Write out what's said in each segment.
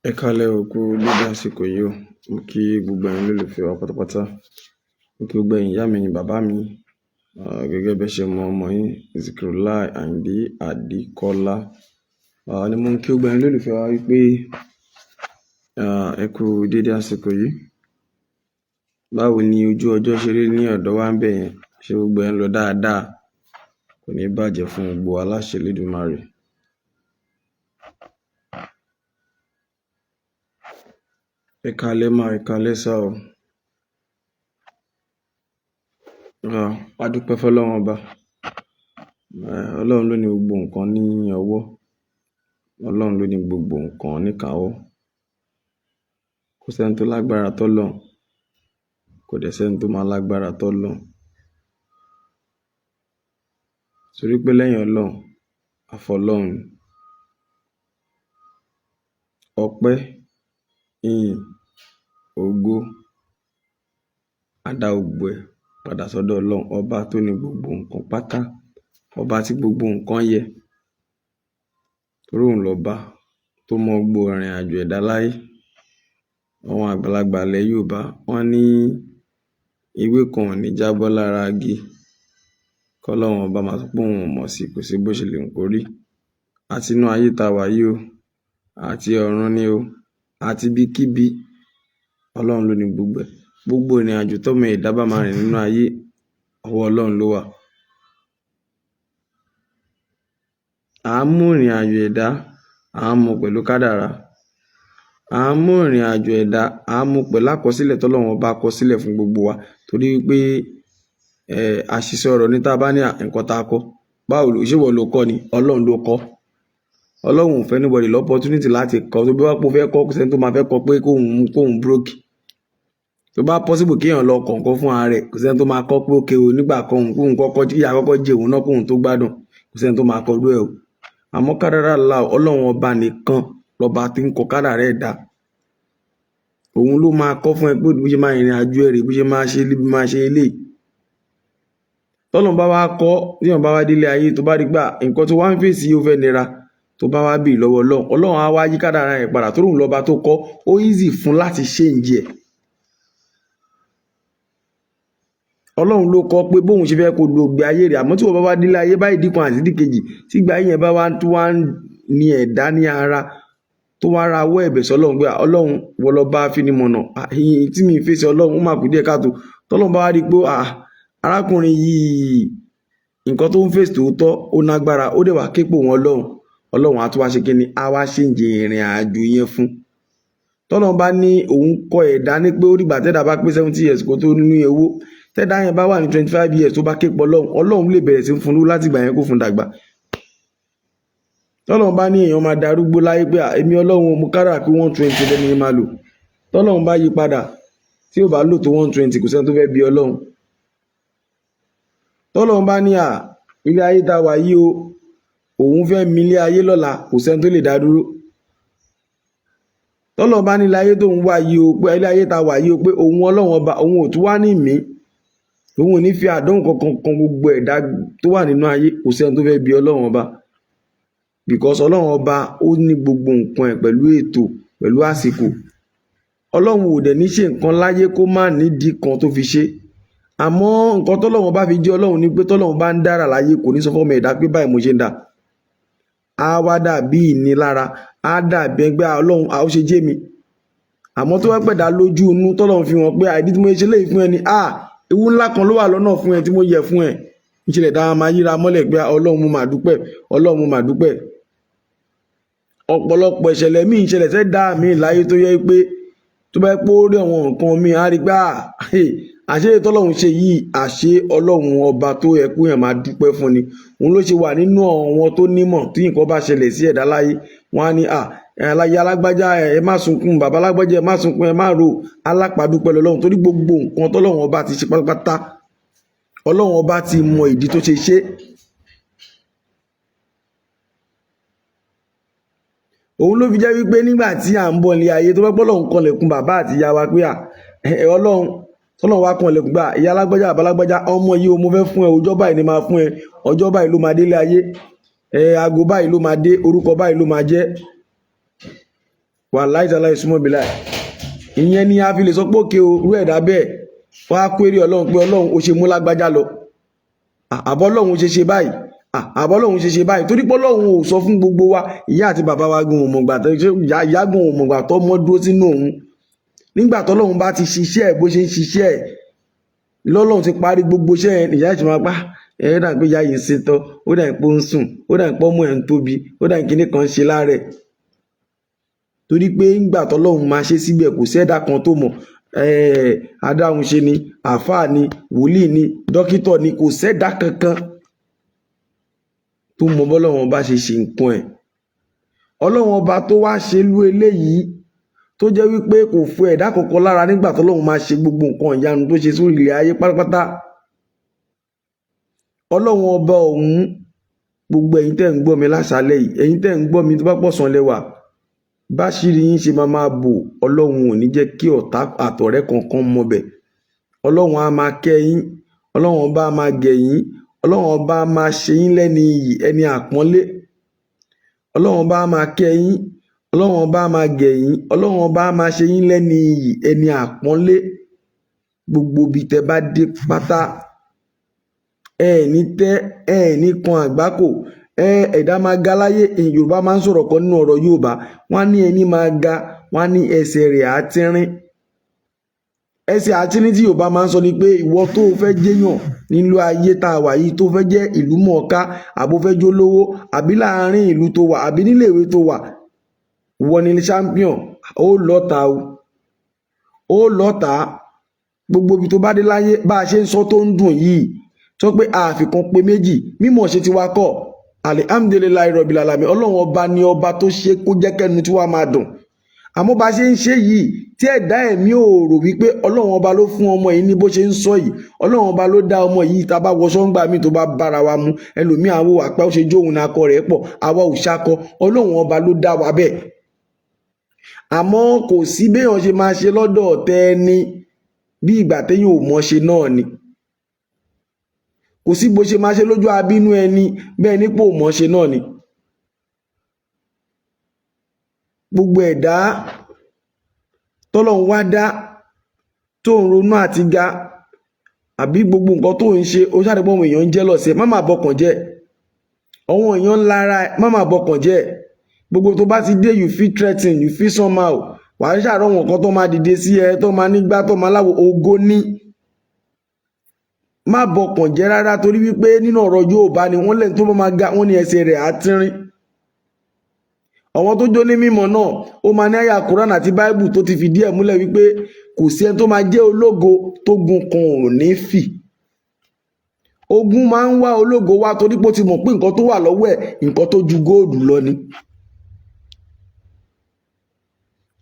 Ẹ káalẹ́ o, kú dédé àsìkò yìí o. Mo kí gbogbo ẹ̀yin olólùfẹ́ wa pátápátá. Mo kí gbogbo ẹ̀yin ìyá mi, bàbá mi, gẹ́gẹ́ bẹ́ ṣe mọ ọmọ yín Zikrullah Àyìndé Adékọ́lá. Ni mo ń kí gbogbo ẹ̀yin olólùfẹ́ wa wípé ẹ kú dédé àsìkò yìí. Báwo ni ojú ọjọ́ ṣe rí ní ọ̀dọ̀ wa ń bẹ̀ yẹn? Ṣé gbogbo ẹ̀ ń lọ dáadáa? Kò ní bàjẹ́ fún gbogbo aláṣẹ Elédùmarè. Ẹ káalẹ́ máa, ẹ káalẹ́ sá o. A dúpẹ́ fọ́lọ́run ọba. Ọlọ́run ló ní gbogbo nǹkan ní ọwọ́. Ọlọ́run ló ní gbogbo nǹkan níkàáwọ́. Kò sẹ́ni tó lágbára tọ́lọ́run. Kò dẹ̀ sẹ́ni tó máa lágbára tọ́lọ́run. Torí pé lẹ́yìn Ọlọ́run, àfọlọ́run. Ọpẹ́, ìyìn, ògo, àdá gbogbo ẹ̀ padà sọ́dọ̀ Ọlọ́run, ọba tó ní gbogbo nǹkan pátá, ọba tí gbogbo nǹkan yẹ. Torí òun lọ́ba tó mọ gbogbo ìrìn àjò ẹ̀dá láyé. Àwọn àgbàlagbà ilẹ̀ Yorùbá wọ́n ní ewé kan ò ní jábọ́ lára igi. Kọ́lọ́run ọba máa sọ pé òun ò mọ̀ sí, kò sí bó ṣe lè wù kó rí. Àti inú ayé tá wà yìí o, àti ọ̀run ni o, àti ibikíbi, Ọlọ́run ló ní gbogbo ẹ̀. Gbogbo ìrìn àjò tọ́mọ ẹ̀dá bá máa rìn nínú ayé, ọwọ́ Ọlọ́run ló wà. À ń mú ìrìn àjò ẹ̀dá, à ń mú pẹ̀lú kádàrá. À ń mú ìrìn àjò ẹ̀dá, à ń mú pẹ̀lú àkọsílẹ̀ tọ́lọ́run ọba kọ sílẹ̀ fún gbogbo wa. Torí pé àṣìṣe ọ̀rọ̀ ní tá a bá ní nǹkan tá a kọ́. Báwo ló ṣe wọ́n ló kọ́ ni? Ọlọ́run ló kọ́. Ọlọ́run ò fẹ́ anybody l'opportunity láti kọ́. Tó bí wá pé ó fẹ́ kọ́, kò sẹ́ni tó máa fẹ́ kọ́ pé kóun broke. Tó bá possible kéèyàn lọ kọ̀ọ̀kan fún ara rẹ̀, kò sẹ́ni tó máa kọ́ pé ókè o nígbà kan kóun kọ́kọ́ ìyá kọ́kọ́ jẹ òun náà kóun tó gbádùn. Kò sẹ́ni tó máa kọ́ irú ẹ̀ o. Àmọ́ kádàrá Allah, Ọlọ́run ọba nìkan lọ́ba tí ń kọ kádàrá ẹ̀dá. Òun ló máa kọ́ fún ẹ pé bó ṣe máa rìnrìn àjò ẹ̀rẹ̀, bó ṣe máa ṣe ilé, bí máa ṣe ilé. Tọ́lọ́run bá wá kọ́, tí èèyàn bá wá délé ayé tó bá rí gbà nǹkan tó wá ń fèsì yóò fẹ́ nira. Tó bá wá bì lọ́wọ́ Ọlọ́run, Ọlọ́run á wá yí kádàrá ẹ̀ padà. Torí òun lọ́ba tó kọ́, ó easy fún láti change ẹ̀. Ọlọ́run ló kọ́ pé bóun ṣe fẹ́ kó lo gbé ayé rẹ̀. Àmọ́ tí wọ́n bá wá délé ayé báyìí díkan àti díkejì, tí ìgbà yẹn bá wá tó wá ní ẹ̀dá ní ara, tó wá ra ọwọ́ ẹ̀bẹ̀ sọ́lọ́run pé Ọlọ́run wọ́n lọ bá finimọ̀nà. Tí mi fèsì Ọlọ́run, ó máa kú díẹ̀ káàtó. Tọ́lọ́run bá wá rí pé arákùnrin yìí nǹkan tó ń fèsì tòótọ́ ó nágbára, ó dẹ̀ wá képò wọn Ọlọ́run. Ọlọ́run á tún wá ṣe kíni? Á wá ṣèǹjẹ ìrìn àjò yẹn fún. Tọ́lọ́run bá ní òun kọ ẹ̀dá ní pé ó dìgbà tẹ́dá bá pé 70 years kó tó ní owó. Tẹ́dá yẹn bá wà ní 25 years tó bá képò Ọlọ́run, Ọlọ́run lè bẹ̀rẹ̀ sí fún un láti ìgbà yẹn kó fún dàgbà. Tọ́lọ́run bá ní èèyàn máa darúgbó láyé pé èmi Ọlọ́run mo kádàrá pé 120 lẹ́ni máa lò. Tọ́lọ́run bá yí padà tí ó bá lò tó 120, kò sẹ́ni tó fẹ́ bí Ọlọ́run. Tọ́lọ́run bá ní ilé ayé tá wà yìí o, òun fẹ́ mi ilé ayé lọ́la, kò sẹ́ni tó lè dá dúró. Tọ́lọ́run bá ní ilé ayé tó ń wà yìí o, pé ilé ayé tá wà yìí o, pé òun Ọlọ́run ọba, òun ò tún wá ní mí. Òun ò ní fi àdánwò kankan kan gbogbo ẹ̀dá tó wà nínú ayé, kò sẹ́ni tó fẹ́ bí Ọlọ́run ọba. Because Ọlọ́run ọba ó ní gbogbo nǹkan ẹ̀ pẹ̀lú ètò, pẹ̀lú àsìkò. Ọlọ́run ò dẹ̀ ní ṣe nǹkan láyé kó má nídìí kan tó fi ṣe. Àmọ́ nǹkan tọ́lọ́run bá fi jẹ́ Ọlọ́run ni pé tọ́lọ́run bá ń dára láyé kò ní sọ fọ́mọ ẹ̀dá pé báyìí mo ṣe ń dà. Á wá dàbí ìnilára, á dàbí ẹgbẹ́ Ọlọ́run a ó ṣe jẹ́ mi. Àmọ́ tó wá pẹ̀dá lójú inú tọ́lọ́run fi hàn pé àìdí tí mo ṣe léyìí fún ẹ ni ewu ńlá kan ló wà lọ́nà fún ẹ tí mo yẹ fún ẹ. Ìṣẹ̀lẹ̀ dáa máa yíra mọ́lẹ̀ pé Ọlọ́run mo máa dúpẹ́, Ọlọ́run mo máa dúpẹ́. Ọ̀pọ̀lọpọ̀ ìṣẹ̀lẹ̀ míì ìṣẹ̀lẹ̀ tẹ́ dá mi láyé tó yẹ pé tó bá pé ó rí àwọn nǹkan mi á rí pé àṣé tọ́lọ́run ṣe yìí, àṣé Ọlọ́run ọba tó yẹ kó yẹn máa dúpẹ́ fún ni. Òun ló ṣe wà nínú àwọn tó nímọ̀ tí nǹkan bá ṣẹlẹ̀ sí ẹ̀dá láyé, wọ́n á ní aláyé alágbájá ẹ má sunkún, bàbá alágbájá ẹ má sunkún, ẹ má ro, alápàdúpẹ́ lọ́lọ́run. Torí gbogbo nǹkan tọ́lọ́run ọba ti ṣe pátápátá, Ọlọ́run ọba ti mọ ìdí tó ṣe ṣe. Òun ló fi jẹ́ wípé nígbà tí à ń bọ̀ ní ayé tó bá pọ́ Ọlọ́run kanlẹ̀kùn bàbá àti ìyá wa pé Ọlọ́run tọ́lọ́run wá kanlẹ̀kùn gbà ìyá alágbájá bàbá alágbájá ọmọ yìí o mo fẹ́ fún ẹ, ọjọ́ báyìí ni máa fún ẹ, ọjọ́ báyìí ló máa délé ayé, aago báyìí ló máa dé, orúkọ báyìí ló máa jẹ́. wàláì tàláì súnmọ́ bí láì. Ìyẹn ni a fi lè sọ pé òkè orú ẹ̀dá bẹ́ẹ̀ wọ́n á query Ọlọ́run pé Ọlọ́run ó ṣe mú lágbájá lọ, àbọ̀ Ọlọ́run ṣe ṣe báyìí, àbọ̀ Ọlọ́run ṣe ṣe báyìí, torí pé Ọlọ́run ò sọ fún gbogbo wa. Ìyá àti bàbá wa gun òmùgbà tó ìyá gun òmùgbà tó mọ́ dúró sínú òun. Nígbà tó Ọlọ́run bá ti ṣiṣẹ́ ẹ̀ bó ṣe ń ṣiṣẹ́ ẹ̀, lọ́lọ́run ti parí gbogbo iṣẹ́ ẹ̀, ìyá ìṣẹ́ máa pa ẹ̀ dà pé ìyá yìí ń ṣe tọ́, ó dà pé ó ń sùn, ó dà pé ọmọ ẹ̀ ń tóbi, ó dà kíní kan ṣe láàrẹ̀. Torí pé ńgbà tó Ọlọ́run máa ṣe síbẹ̀ kò sẹ́dá kan tó mọ̀, adáhùn ṣe ni, àfáà ni, wòlíì ni, dókítà ni, kò sẹ́dá kankan tó mọ bọ́lọ́run ọba ṣe ṣe nǹkan ẹ̀. Ọlọ́run ọba tó wá ṣe lú eléyìí tó jẹ́ wípé kò fún ẹ̀dá kankan lára nígbà tó Ọlọ́run máa ṣe gbogbo nǹkan ìyanu tó ṣe sórí ilẹ̀ ayé pátápátá. Ọlọ́run ọba ọ̀hún, gbogbo ẹ̀yin tẹ́ ń gbọ́ mi láṣálẹ́ yìí, ẹ̀yin tẹ́ ń gbọ́ mi tó bá pọ̀sán lẹ́wà, báṣírí yín ṣe máa bò, Ọlọ́run ò ní jẹ́ kí ọ̀tá àtọ̀rẹ́ kankan mọbẹ̀. Ọlọ́run á máa kẹ́ yín, Ọlọ́run ọba á máa gẹ̀ yín, Ọlọ́run ọba á máa ṣe yín lẹ́ni iyì, ẹni àpọ́nlé. Ọlọ́run ọba á máa kẹ́ yín, Ọlọ́run ọba á máa gẹ̀ yín, Ọlọ́run ọba á máa ṣe yín lẹ́ni iyì, ẹni àpọ́nlé. Gbogbo ibi tẹ́ bá dé pátá, ní tẹ́ ní kan àgbákò. Ẹ̀dá máa ga láyé. Yorùbá máa ń sọ̀rọ̀ kan nínú ọ̀rọ̀ Yorùbá, wọ́n á ní ẹni máa ga, wọ́n á ní ẹsẹ̀ rẹ̀ á tínrín. Ẹsẹ̀ àtínrín tí Yorùbá máa ń sọ ni pé ìwọ tó fẹ́ jẹ́yàn nínú ayé tá a wà yìí, tó fẹ́ jẹ́ ìlú mọ̀ọ́ká, àbó fẹ́ jólówó, àbí láàárín ìlú tó wà, àbí nílé ìwé tó wà, ìwọ ni champion. Ó lọ́ta o, ó lọ́ta. Gbogbo ibi tó bá dé láyé, bá a ṣe ń sọ tó ń dùn yìí, sọ pé àfikún pé méjì, mímọ̀ ṣe ti wá kọ́. Alhamdulillahi rabbil alamin. Ọlọ́run ọba ni ọba tó ṣe kó jẹ́ kẹ́nu tí wàá máa dùn. Àmọ́ bá ṣe ń ṣe yìí, tí ẹ̀dá ẹ̀mí ò rò wípé Ọlọ́run ọba ló fún ọmọ yìí ní bó ṣe ń sọ yìí, Ọlọ́run ọba ló dá ọmọ yìí. Tá a bá wọṣọ ń gbà mí tó bá bára wa mu, ẹlòmíì àwọ àpá ó ṣe jóun ní akọ rẹ̀ pọ̀, àwa ò ṣakọ. Ọlọ́run ọba ló dá wa bẹ́ẹ̀. Àmọ́ kò sí béèyàn ṣe máa ṣe lọ́dọ̀ ọ̀tẹ̀ ẹni bí ìgbà téèyàn ò mọ̀ ṣe náà ni. Kò sí bó ṣe máa ṣe lójú abínú ẹni bẹ́ẹ̀ nípò mọ̀ ṣe náà ni. Gbogbo ẹ̀dá tọ́lọ́run wá dá tó ń ronú àti ga, àbí gbogbo nǹkan tó ń ṣe, ó ṣàdé pé àwọn èèyàn ń jẹ́ lọ́sẹ̀, má má bọkàn jẹ́. Àwọn èèyàn lára má má bọkàn jẹ́. Gbogbo tó bá ti dé, you feel threatened, you feel somehow. Wàá ṣàrọ̀ wọn kan tó máa dìde sí ẹ, tó máa nígbà, tó máa láwo, ògo ní. Má bọkàn jẹ́ rárá, torí wípé nínú ọ̀rọ̀ Yorùbá ni wọ́n lẹ́nu tó máa ga, wọ́n ní ẹsẹ̀ rẹ̀ á tínrín. Àwọn tó jó ní mímọ̀ náà, ó máa ní àyà Quran àti Bible tó ti fìdí ẹ̀ múlẹ̀ wípé kò sí ẹni tó máa jẹ́ ológo tó gun kan ò ní fì. Ogun máa ń wá ológo wá torí pé ó ti mọ̀ pé nǹkan tó wà lọ́wọ́ ẹ̀, nǹkan tó ju góòlù lọ ni.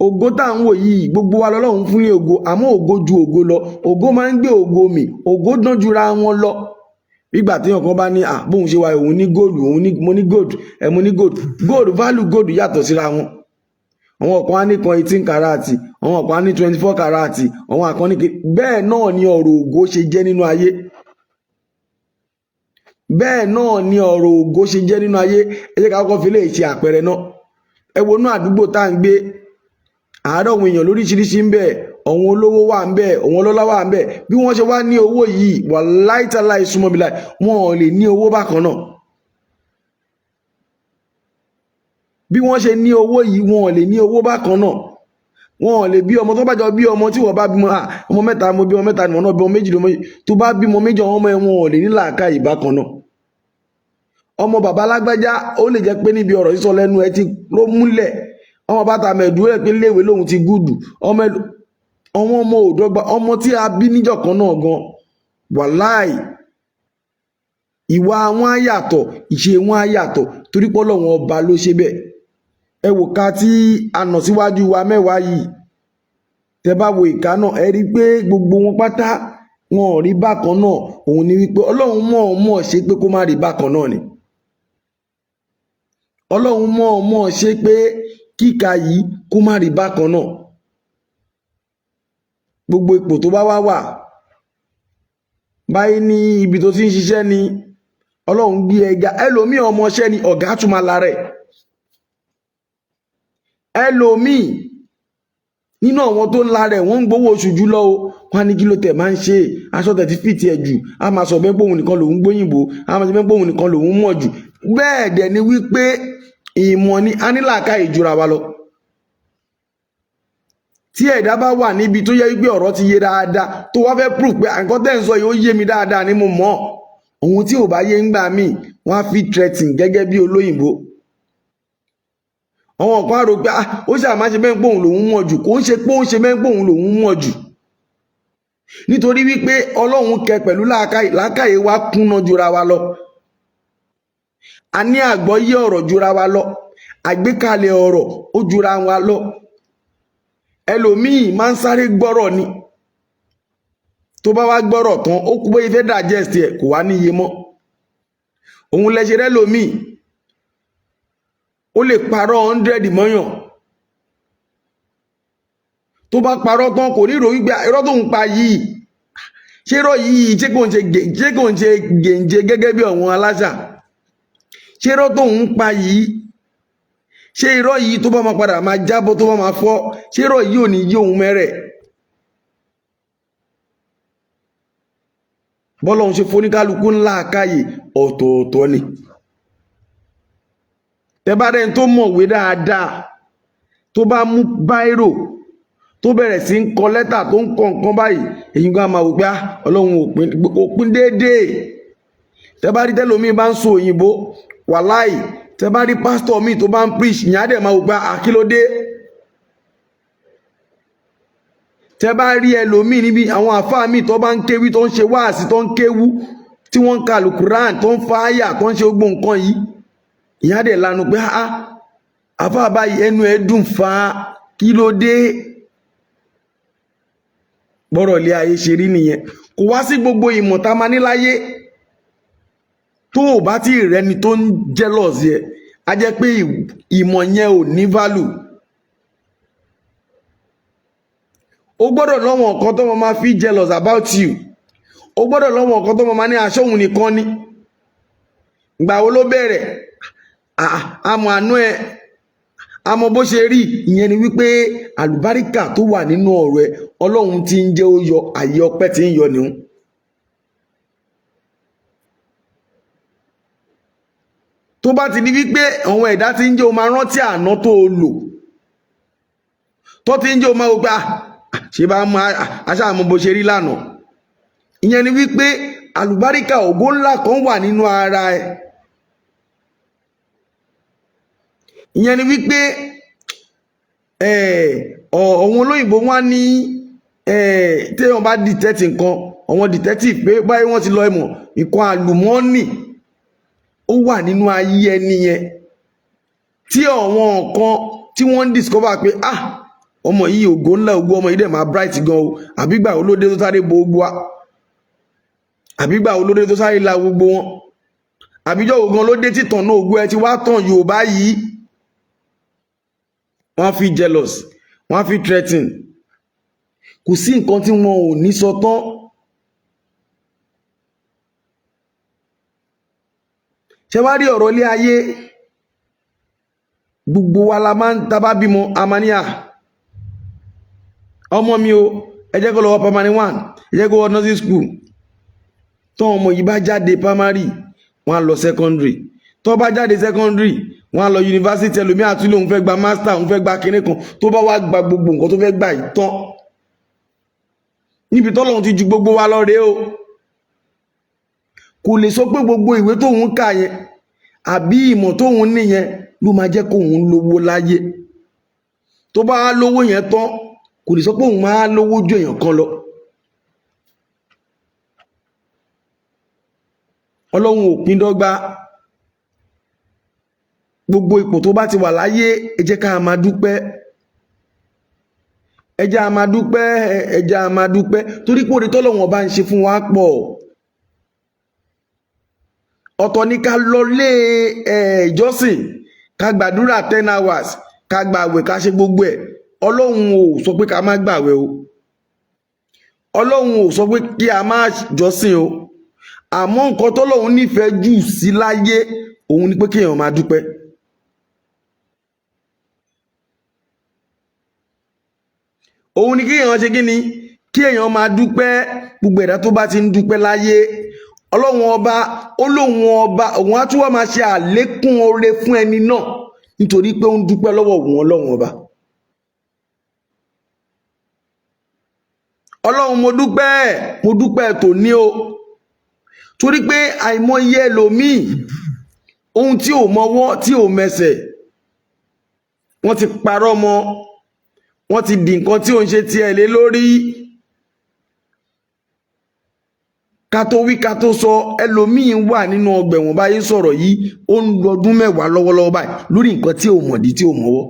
Ògo tá ń wò yìí, gbogbo wa lọ́lọ́run fún ní ògo, àmọ́ ògo ju ògo lọ. Ògo máa ń gbé ògo mì, ògo dán jura wọn lọ. Nígbà tí ọ̀kan bá ní bóun ṣe wà, òun ní góòlù, mo ní góòlù, mo ní góòlù. Góòlù, value góòlù yàtọ̀ síra wọn. Àwọn kan á ní kan 18 káràtì, àwọn kan á ní 24 káràtì, àwọn kan ní bẹ́ẹ̀ náà ni ọ̀rọ̀ ògo ṣe jẹ́ nínú ayé. Bẹ́ẹ̀ náà ni ọ̀rọ̀ ògo ṣe jẹ́ nínú ayé. Ẹ jẹ́ ká kọ́kọ́ fi lè ṣe àpẹẹrẹ náà. Ẹ wo inú àdúgbò tá à ń gbé, àárọ̀ àwọn èèyàn lóríṣiríṣi ń bẹ, àwọn olówó wà ń bẹ, àwọn ọlọ́lá wà ń bẹ. Bí wọ́n ṣe wá ní owó yìí, wallahi tallahi súnmọ́ billahi, wọn ò lè ní owó bákan náà. Bí wọ́n ṣe ní owó yìí, wọn ò lè ní owó bákan náà. Wọn ò lè bí ọmọ tó bá jọ bí ọmọ tí wọ́n bá bímọ, ọmọ mẹ́ta mo bí ọmọ mẹ́ta ni wọ́n náà bí ọmọ méjì lọ́mọ yìí. Tó bá bímọ méjì ọmọ ẹ̀, wọn ò lè ní làákàyè bákan náà. Ọmọ bàbá lágbájá ó lè jẹ́ pé níbi ọ̀rọ̀ sísọ lẹ́nu ẹ ti ló múlẹ̀. Ọmọ bàtà mẹ̀dú rẹ̀ pé léèwé lòun ti gúdù. Ọmọ òdọ́gba, ọmọ tí a bí níjọ́ kan náà gan, wàláì ìwà wọn á yàtọ̀, ìṣe wọn á yàtọ̀, torí pé Ọlọ́run ọba ló ṣe bẹ́ẹ̀. Ẹ wò ká tí a nà síwájú wa mẹ́wàá yìí, tẹ bá wo ìka náà, ẹ rí pé gbogbo wọn pátá wọn ò rí bákan náà. Òun ni wípé Ọlọ́run mọ̀ ṣe pé kó má rí bákan náà ni. Ọlọ́run mọ̀ ṣe pé kíka yìí kó má rí bákan náà. Gbogbo ipò tó bá wà báyìí ní ibi tó ti ń ṣiṣẹ́ ni Ọlọ́run gbé ẹga, ẹlòmíì ọmọọṣẹ́ ni ọ̀gá tún máa lára ẹ̀. ẹlòmíì nínú àwọn tó ń la rẹ̀ wọ́n ń gbowó oṣù jùlọ o wọ́n á ní kí ló tẹ̀ máa ń ṣe aṣọ tẹ̀ ti fìtì ẹ̀ jù a máa sọ bẹ́ẹ̀ pé òun nìkan lòun gbóyìnbó a máa sọ bẹ́ẹ̀ pé òun nìkan lòun mọ̀ jù bẹ́ẹ̀ dẹ̀ ni wípé ìmọ̀ ni a ní làákàyè ìjura wa lọ tí ẹ̀dá bá wà níbi tó yẹ wípé ọ̀rọ̀ ti yé dáadáa tó wá fẹ́ proof pé nǹkan tẹ́ ń sọ yìí ó yé mi dáadáa ni mo mọ̀ ohun tí ò bá yé ń gbà míì wọ́n á fi threatening gẹ́gẹ́ bí olóyìnbó àwọn kan rò pé ó ṣàmá ṣe bẹ́ẹ̀ pé òun lòun mọ̀ jù kò ń ṣe pé ó ń ṣe bẹ́ẹ̀ pé òun lòun mọ̀ jù nítorí wípé ọlọ́run kẹ pẹ̀lú làákàyè wa kúnná jura wa lọ a ní àgbọ́yé ọ̀rọ̀ jura wa lọ àgbékalẹ̀ ọ̀rọ̀ ó jura wa lọ ẹlòmíì máa ń sáré gbọ́rọ̀ ni tó bá wá gbọ́rọ̀ tán ó kú bóyá fẹ́ digest ẹ̀ kò wá níye mọ́ òun lẹ́ṣẹ̀ rẹ́ lòmíì ó lè parọ́ 100 mọ́yàn tó bá parọ́ tán kò ní ìròyìn gbé irọ́ tó ń pa yìí ṣé irọ́ yìí ṣé kò ń ṣe gèǹjẹ gẹ́gẹ́ bí ọ̀wọ́n aláṣà ṣé irọ́ tó ń pa yìí ṣé irọ́ yìí tó bá máa padà máa jábọ́ tó bá máa fọ́ ṣé irọ́ yìí ò ní yí òun mẹ́rẹ̀ bọ́lọ́run ṣe foníkálukú ńlá àkáyè ọ̀tọ̀ọ̀tọ̀ ni tẹ́bárẹ́ tó mọ̀wé dáadáa tó bá mú báírò tó bẹ̀rẹ̀ sí ń kọ lẹ́tà tó ń kọ nǹkan báyìí èyí gan máa wò pé ọlọ́run òpin déédéé tẹ́bárí tẹ́lómi bá ń sọ òyìnbó wàláì tẹ́bárí pásítọ̀ míì tó bá ń preach ìyá dẹ̀ máa wò pé àkílódé tẹ́bárí ẹlòmíì níbi àwọn àfáà míì tó bá ń kéwí tó ń ṣe wáàsí tó ń kéwú tí wọ́n ń ka alukuran tó ń fa àyà tó ń ṣe gbogbo nǹkan yìí ìyá dẹ̀ lanu pé àfáà báyìí ẹnu ẹ̀ dùn fa kí ló dé bọ́rọ̀ ilé ayé ṣe rí nìyẹn kò wá sí gbogbo ìmọ̀ tá a máa ní láyé tó o bá tí rẹni tó ń jealous yẹ a jẹ́ pé ìmọ̀ yẹn ò ní value o gbọ́dọ̀ lọ́wọ́ nǹkan tó máa fi jealous about you o gbọ́dọ̀ lọ́wọ́ nǹkan tó máa ní aṣọ òun nìkan ni ìgbà wo ló bẹ̀rẹ̀ àmọ́ àánú ẹ àmọ́ bó ṣe rí ìyẹn ni wípé àlùbáríkà tó wà nínú ọ̀rọ̀ ẹ ọlọ́run ti ń jẹ́ ó yọ àyè ọpẹ́ tí ń yọ nìhun tó bá ti di wípé àwọn ẹ̀dá tí ń jẹ́ ó máa rántí àná tó o lò tó ti ń jẹ́ ó máa wò pé ṣe bá mọ aṣáàmọ́ bó ṣe rí lánàá ìyẹn ni wípé àlùbáríkà ògo ńlá kan wà nínú ara ẹ ìyẹn ni wípé àwọn olóyìnbó wọ́n ní tí wọ́n bá detect nǹkan àwọn detective pé báyìí wọ́n ti lọ ìmọ̀ nǹkan àlùmọ́ọ́nì ó wà nínú ayé ẹni yẹn tí àwọn nǹkan tí wọ́n ń discover pé ọmọ yìí ògo ńlá ògo ọmọ yìí dẹ̀ máa bright gan o àbígbà olóde tó sáré bo gbogbo wa àbígbà olóde tó sáré la gbogbo wọn àbíjọ́ ògan lóde títàn náà ògo ẹ ti wá tàn Yorùbá yìí wọ́n fi jealous wọ́n fi threaten kò sí nǹkan tí wọn ò ní sọ tán ṣe wá rí ọ̀rọ̀ ilé ayé gbogbo wa la máa ń tabá bímọ amania ọmọ mi o ẹ jẹ́ kó lọ wọ primary 1 ẹ jẹ́ kó wọ nursery school tán ọmọ yìí bá jáde primary wọ́n á lọ secondary tó bá jáde secondary wọ́n á lọ university ẹlòmí àtúlẹ̀ òun fẹ́ gba master òun fẹ́ gba kinní kan tó bá wá gba gbogbo nǹkan tó fẹ́ gbà ìtàn níbi tọ́lọ́run ti ju gbogbo wa lọ rèé o kò lè sọ pé gbogbo ìwé tóun kà yẹn àbí ìmọ̀ tóun níyẹn ló máa jẹ́ kóun lówó láyé tó bá lówó yẹn tán kò lè sọ pé òun máa lówó ju èèyàn kan lọ ọlọ́run ò pín dọ́gba gbogbo ipò tó bá ti wà láyé ẹ jẹ́ ká máa dúpẹ́ ẹ jẹ́ á máa dúpẹ́ ẹ jẹ́ á máa dúpẹ́ torí pé oore tọ́lọ́run bá ń ṣe fún wa pọ̀ ọ̀tọ̀ ní ká lọ lé ìjọsìn ká gbàdúrà 10 hours ká gbààwẹ̀ ká ṣe gbogbo ẹ̀ ọlọ́run ò sọ pé ká má gbààwẹ̀ o ọlọ́run ò sọ pé kí a má jọ́sìn o àmọ́ nǹkan tọ́lọ́run nífẹ̀ẹ́ jù sí láyé òun ni pé kéèyàn máa dúpẹ́ òun ni kí èèyàn ṣe kí ni kí èèyàn máa dúpẹ́. Gbogbo ẹ̀dá tó bá ti ń dúpẹ́ láyé, Ọlọ́run ọba òun á tún wá máa ṣe àlékún oore fún ẹni náà nítorí pé ó ń dúpẹ́ lọ́wọ́ òun Ọlọ́run ọba. Ọlọ́run mo dúpẹ́ tòní o, torí pé àìmọye ẹlòmíì ohun tí ò mọwọ́ tí ò mẹsẹ̀ wọ́n ti parọ́ mọ́, wọ́n ti dì nǹkan tí ò ń ṣe tiẹ̀ lé lórí. Ká tó wí ká tó sọ, ẹlòmíì wà nínú ọgbà ẹ̀wọ̀n báyìí sọ̀rọ̀ yìí, ó ń lọ ọdún 10 lọ́wọ́lọ́wọ́ báyìí lórí nǹkan tí ò mọ̀dí tí ò mọwọ́.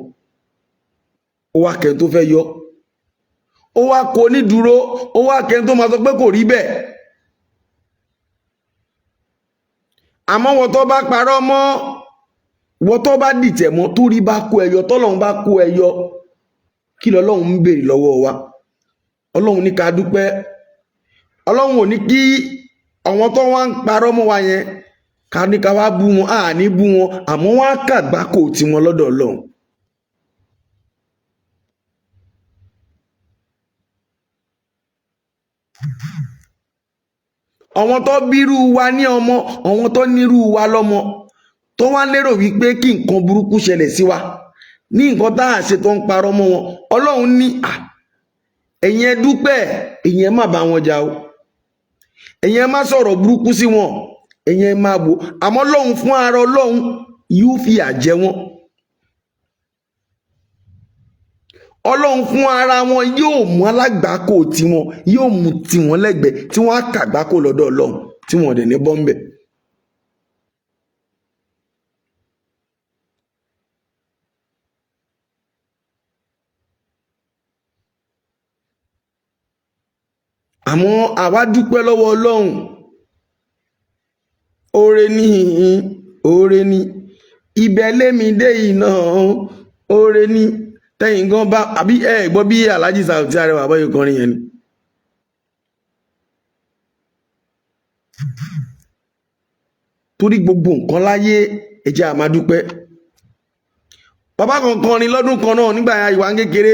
Ó wá kẹ́ni tó fẹ́ yọ, ó wá kó nídúró, ó wá kẹ́ni tó máa sọ pé kò rí bẹ́ẹ̀. Àmọ́ wọ́n tó bá parọ́ mọ́, wọ́n tó bá dìtẹ̀ mọ́, tó rí bá kó ẹyọ, tọ́lọ́run bá kó ẹyọ, kí lọ́lọ́run ń béèrè lọ́wọ́ wa? Ọlọ́run ní ká dúpẹ́. Ọlọ́run ò ní kí àwọn tó wá ń parọ́ mọ́ wa yẹn ká ní ká wá bú wọn, ní bú wọn, àmọ́ wọ́n á kàgbákò tí wọn lọ́dọ̀ Ọlọ́run. Àwọn tó bírú wa ní ọmọ, àwọn tó nírú wa lọ́mọ, tó wá lérò wípé kí nǹkan burúkú ṣẹlẹ̀ sí wa ní nǹkan tá à ṣe tó ń parọ́ mọ́ wọn. Ọlọ́run ní ẹ̀yin ẹ dúpẹ́, ẹ̀yin ẹ má bá wọn jà o, ẹ̀yin ẹ má sọ̀rọ̀ burúkú sí wọn, ẹ̀yin ẹ má bò, àmọ́ Ọlọ́run fún ara Ọlọ́run yóò fìyà jẹ wọn. Ọlọ́run fún ara wọn yóò mú alágbàkó tiwọn, yóò mú tiwọn lẹ́gbẹ̀ẹ́ tí wọ́n á kàgbákò lọ́dọ̀ Ọlọ́run tí wọ́n dẹ̀ ní bọ́m̀bẹ̀. Àmọ́ àwa dúpẹ́ lọ́wọ́ Ọlọ́run. Oore ni ibẹ̀ lémi dé iná, oore ni tẹ́yìn gan bá àbí gbọ́ bí Alhaji Saoty Arẹwà bọ́yọ̀ kọrin yẹn ni. Torí gbogbo nǹkan láyé ẹ jẹ́ á máa dúpẹ́. Bàbá kan kọrin lọ́dún kan náà nígbà ìwà ń kékeré,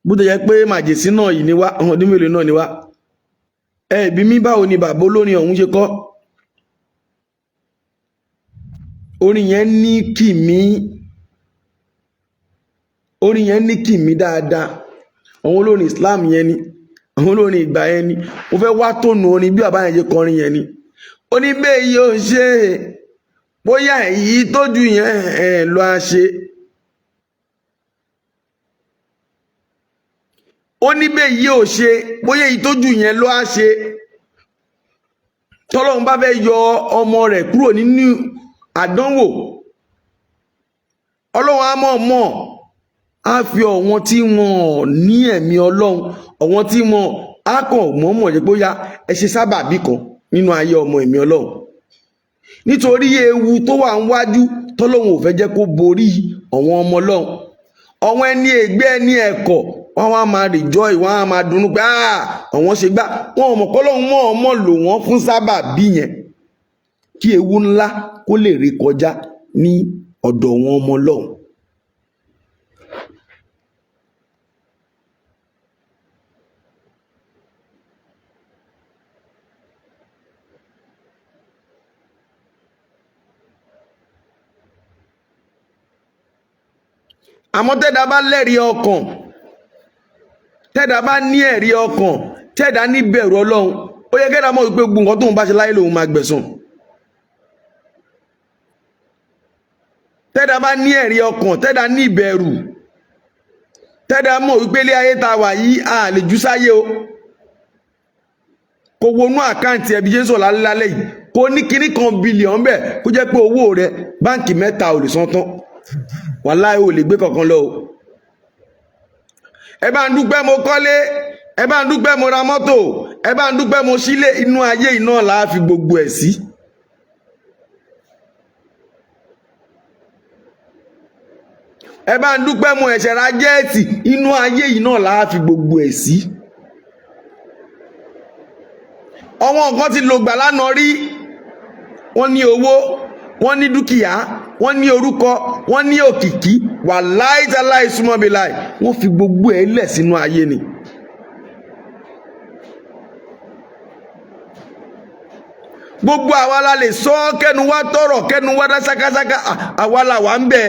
bó ti yẹ pé màjèsí náà yìí ni wá, ọdún mélòó náà ni wá. Bí mi báwo ni bàbá olórin ọ̀hún ṣe kọ? Orin yẹn ní kìmí dáadáa. Àwọn olórin Islam yẹn ni, àwọn olórin ìgbà yẹn ni. Mo fẹ́ wá tónù orin bí bàbá yẹn ṣe kọrin yẹn ni. Ó ní bẹ́ẹ̀ yóò ṣe bóyá èyí tójú yẹn lọ á ṣe. Ó ní bẹ́ẹ̀ yóò ṣe bóyá èyí tójú yẹn lọ á ṣe. Tọ́lọ́run bá fẹ́ yọ ọmọ rẹ̀ kúrò nínú àdánwò, Ọlọ́run á mọ̀ á fi ọ̀wọ́n tí wọ́n ní ẹ̀mí Ọlọ́run, ọ̀wọ́n tí wọ́n á kàn mọ̀ọ́mọ̀ jẹ́ bóyá ẹ ṣe sábàbí kan nínú ayé ọmọ ẹ̀mí Ọlọ́run. Nítorí ewu tó wà níwájú tọ́lọ́run ò fẹ́ jẹ́ kó borí àwọn ọmọ Ọlọ́run. Àwọn ẹni ègbé ẹni ẹ̀kọ́ wọ́n wá máa rejoice, wọ́n á máa dunnú pé àwọn ṣe gbá. Wọn ò mọ̀ pé Ọlọ́run mọ̀ọ́mọ̀ lò wọ́n fún sábàbí yẹn kí ewu ńlá kó lè ré kọjá ní ọ̀dọ̀ wọn ọmọ Ọlọ́run. Àmọ́ tẹ́dá bá lẹ́rìí ọkàn, tẹ́dá bá ní ẹ̀rí ọkàn, tẹ́dá ní bẹ̀rù Ọlọ́run, ó yẹ kẹ́dá mọ̀ wípé gbogbo nǹkan tóun bá ṣe láyé lòun máa gbẹ̀san. Tẹ́dá bá ní ẹ̀rí ọkàn, tẹ́dá ní ìbẹ̀rù, tẹ́dá mọ̀ wípé ilé ayé ta wà yìí a lè jù sáyé o. Kò wọnú àkáǹtì ẹbí Jésù lálẹ́ yìí, kò ní kíní kan bílíọ̀n bẹ́ẹ̀ kó jẹ́ pé owó rẹ̀ báǹkì 3 ò lè san tán. Wàláhì ò lè gbé kankan lọ o. Ẹ bá ń dúpẹ́ mo kọ́lé, ẹ bá ń dúpẹ́ mo ra mọ́tò, ẹ bá ń dúpẹ́ mo sílé, inú ayé iná là á fi gbogbo ẹ̀ sí. Ẹ bá ń dúpẹ́ mo ẹ̀ṣẹ̀ ra jẹ́ẹ̀tì, inú ayé iná là á fi gbogbo ẹ̀ sí. Àwọn nǹkan ti lò gbà lánàá rí, wọ́n ní owó, wọ́n ní dúkìá, wọ́n ní orúkọ, wọ́n ní òkìkí, wàláì táláì súnmọ́ bí láì wọ́n fi gbogbo ẹ̀ lẹ̀ sínú ayé ni. Gbogbo àwa la lè sọ kẹnu wá tọrọ kẹnu wá dá ṣákáṣáká àwa la wà ń bẹ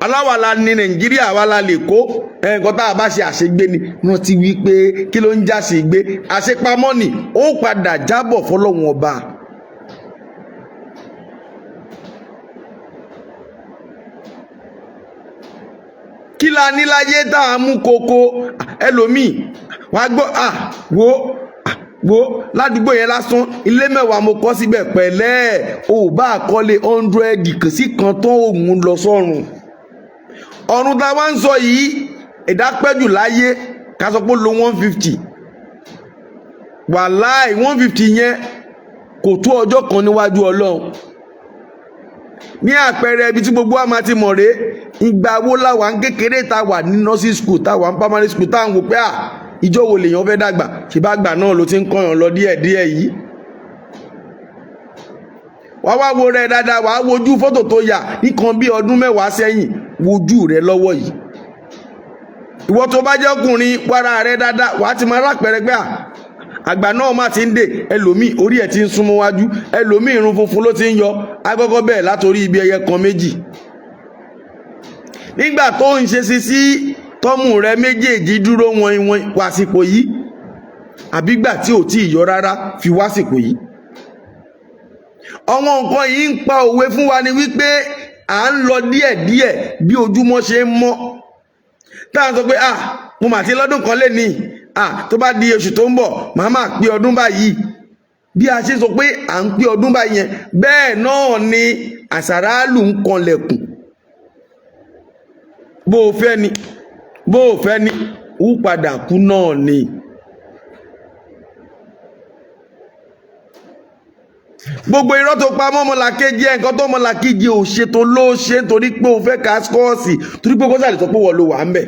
aláwa la ní Nàìjíríà àwa la lè kó nǹkan tá a bá ṣe àṣegbé ni wọ́n ti wí pé kí ló ń já sí gbé àṣepamọ́ ni ó padà jábọ̀ fọ́lọ́run ọba. Kí la ní láyé tá a mú koko ẹlòmíì wàá gbọ́ wo ládùúgbò yẹn lásán ilé mẹ́wàá mo kọ́ síbẹ̀ pẹ̀lẹ́ ò bá kọ́lé 100 kò sí kan tó òun lọ sọ́run. Ọ̀run tá a wá ń sọ yìí ìdápẹ́jù láyé ká sọ pé lo 150 wàláì 150 yẹn kò tó ọjọ́ kan níwájú Ọlọ́run. Ní àpẹẹrẹ ibi tí gbogbo wa máa ti mọ̀ rèé ìgbà wo la wà ń kékeré tá wà ní nursery school tá wà ń primary school tá ń wò pé ìjọ wo lèèyàn fẹ́ dàgbà ṣe bá gbà náà ló ti ń kọyàn lọ díẹ̀díẹ̀ yìí. wàá wá wo rẹ dáadáa wàá wojú fọ́tò tó yà nìkan bí ọdún mẹ́wàá sẹ́yìn wojú rẹ lọ́wọ́ yìí. ìwọ tó bá jẹ́ ọkùnrin wàrà rẹ dáadáa wàá ti máa rápẹrẹ pé àgbà náà má ti ń dè ẹlòmíì orí ẹ̀ ti ń súnmọ́ wájú ẹlòmíì irun funfun ló ti ń yọ agbọ́gbọ́ bẹ́ẹ̀ látòrí ibi ẹyẹ kan méjì. nígbà tó ń ṣe sí tọ́mù rẹ méjèèjì dúró wọn wàsìkò yìí àbígbà tí ò tí ì yọ rárá fi wásìkò yìí. àwọn nǹkan yìí ń pa òwe fún wa ni wípé à ń lọ díẹ̀díẹ̀ bí ojúmọ́ ṣe ń mọ́. táwọn sọ pé mo mà ti lọ́dún kan lé ní tó bá di oṣù tó ń bọ̀ màá máa pé ọdún báyìí. bí a ṣe sọ pé à ń pé ọdún báyìí yẹn bẹ́ẹ̀ náà ni àsàrálù ń kanlẹ̀kùn. bó o fẹ́ ni ó padà kú náà ni. gbogbo irọ́ tó pa mọ́ ọmọlàkejì ẹ̀ nǹkan tó ọmọlàkejì ò ṣe tó ló ṣe nítorí pé o fẹ́ ka skọ́ọ̀sì torí pé kó sàlè sọ pé wọ́n ló wà ń bẹ̀.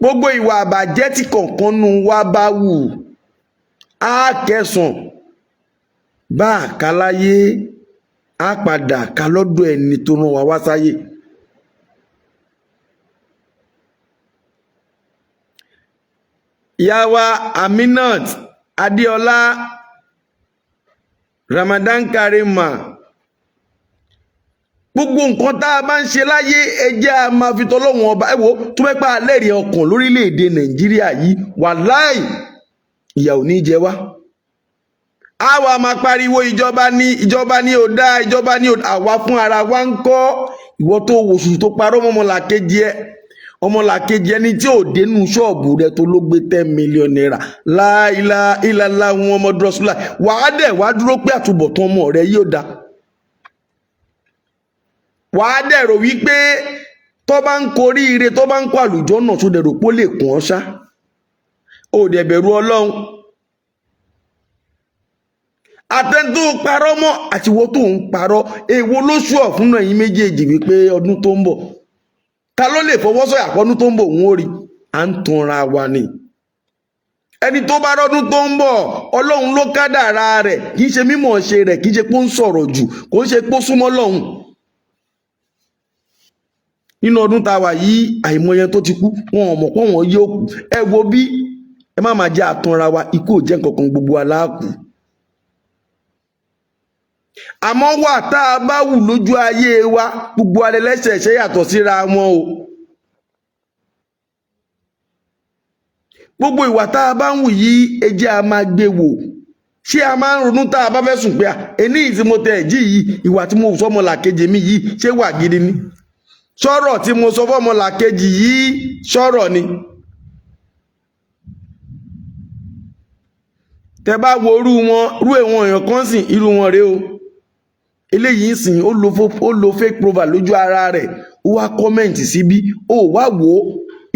gbogbo ìwà àbàjẹ́ tí kọ̀ọ̀kan nu wa bá wù á kẹsàn bá àkáláyé á padà ká lọ́dọ̀ ẹni tó rán wa wá sáyé. ìyá wa Aminat Adéọlá Ramadan Karima gbogbo nǹkan tá a bá ń ṣe láyé ẹjẹ́ a máa fi tọ́lọ́wọ́n ọba ẹ wo tó fẹ́ pa alẹ́rìí ọkàn lórílẹ̀‐èdè Nàìjíríà yìí wàláì ìyà ò ní jẹ wá. àwa máa pariwo ìjọba ní ò dá ìjọba ní àwa fún ara wa ń kọ́ ìwọ tó wòṣù tó parọ́ ọmọlàkejì ẹni tí ò dénú ṣọ́ọ̀bù rẹ tó ló gbé 10 million naira láìlá ìlàlá wọn ọmọ dúrọ́sùlá wàá dẹ̀ wá dúró pé àtúbọ̀tán ọmọ rẹ yóò dá. wàá dẹ̀ rò wípé tó bá ń korí ire tó bá ń kó àlùjọ náà tó dẹ̀ rò pé ó lè kún ọ ṣá ó dẹ̀ bẹ̀rù Ọlọ́run. àtẹ̀ntó parọ́ mọ́ àtiwọ́ tó ń parọ́ èwo ló ṣú ọ̀ fún ẹ̀yin méjèèjì wípé ọdún tó ń bọ̀ ta ló lè fọwọ́ sọ̀yà pọ́nú tó ń bọ̀ òun ó rí à ń tanra wa ni. ẹni tó bá rọ́dún tó ń bọ̀ Ọlọ́run ló kádàrá rẹ̀ kì í ṣe mímọ̀ ṣe rẹ̀ kì í ṣe pé ó ń sọ̀rọ̀ jù kò ń ṣe pé ó súnmọ́ Ọlọ́run. nínú ọdún tá a wà yìí àìmọye tó ti kú wọn ò mọ̀ pé wọn yóò kú ẹ wo bí ẹ má máa jẹ́ àtanra wa ikú ò jẹ́ nǹkan kan gbogbo aláàkú. àmọ́ wà tá a bá wù lójú ayé wa gbogbo alẹ́lẹ́sẹ̀ ṣe yàtọ̀ síra wọn o. gbogbo ìwà tá a bá ń wù yìí ẹ jẹ́ a máa gbé wò ṣé a máa ń ronú tá a bá fẹ́ sùn pé ẹni tí mo tẹ̀ jí yìí ìwà tí mo sọ ọmọlàkejì mi yìí ṣé wà gidi ni sọ̀rọ̀ tí mo sọ fọ́mọlàkejì yìí sọ̀rọ̀ ni. tẹ bá wo irú èèwọ̀n èèyàn kan sìn irú wọn rèé o eléyìí ń sìn ó lo fake profile lójú ara rẹ̀ ó wá kọ́mẹ̀ǹtì síbí ó wá wò ó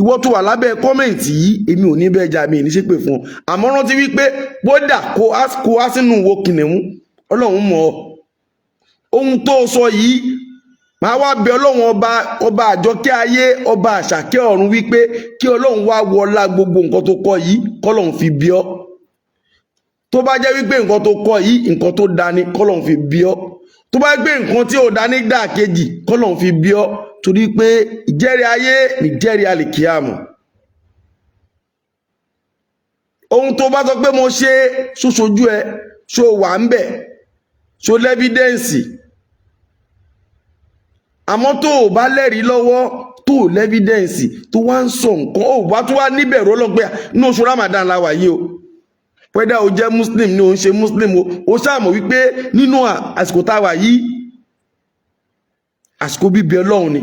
ìwọ tó wà lábẹ́ kọ́mẹ̀ǹtì yìí èmi ò ní bẹ́ẹ̀ jà mí ní ṣépè fún ọ àmọ́ rántí wípé bódà kó wá sínú wo kìnìún Ọlọ́run mọ̀ ọ́ ohun tó sọ yìí máa wá bẹ Ọlọ́run ọba àjọkẹ́ ayé ọba àṣàkẹ́ ọ̀run wípé kí Ọlọ́run wá wọlá gbogbo nǹkan tó kọ yìí kọ́lọ́run fi bí ọ́ tó bá jẹ́ wípé nǹkan tó kọ yìí nǹkan tó dání kọ́lọ́run fi bí ọ́ tó bá gbé nǹkan tí ò dá nígbà kejì kọ́lọ́run fi bí ọ torí pé ìjẹ́rìí ayé nìjẹ́rìí àlìkíyàmù. ohun tó bá sọ pé mo ṣe ṣoṣojú ẹ ṣó wà ń bẹ̀ ṣó lẹ́fídẹ́ǹsì, àmọ́ tó o bá lẹ́rìí lọ́wọ́ tó o lẹ́fídẹ́ǹsì tó wá ń sọ nǹkan ó wá tó wá níbẹ̀rù ọlọ́gbẹ́ ní oṣù Ramadan la wà yìí o, wẹ́dà o jẹ́ muslim ni o ń ṣe muslim o ṣàmọ̀ wípé nínú àsìkò tá a wà yìí àsìkò bíbẹ Ọlọ́run ni.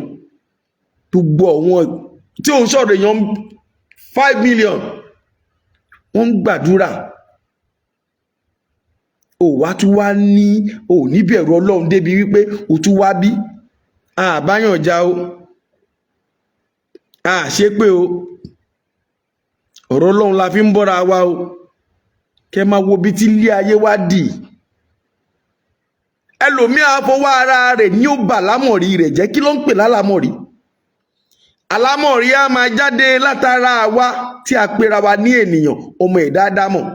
gbogbo àwọn tí òun sọ̀rọ̀ èèyàn 5 million wọ́n ń gbàdúrà, o wá tún wá ní o níbẹ̀rù Ọlọ́run débi wípé o tún wá bí àbáyànjá o ṣe pé o ọ̀rọ̀ Ọlọ́run la fi ń bọ́ra wa o. kẹ máa wo bí tí ilé ayé wá dì, ẹlòmíà fọwọ́ ara rẹ̀ ní ó bà lámọ̀rí rẹ̀ jẹ́. kí ló ń pè lálámọ̀rí? alámọ̀rí á máa jáde látara wa tí a pera wa ní ènìyàn, ọmọ ẹ̀dá Ádámọ̀.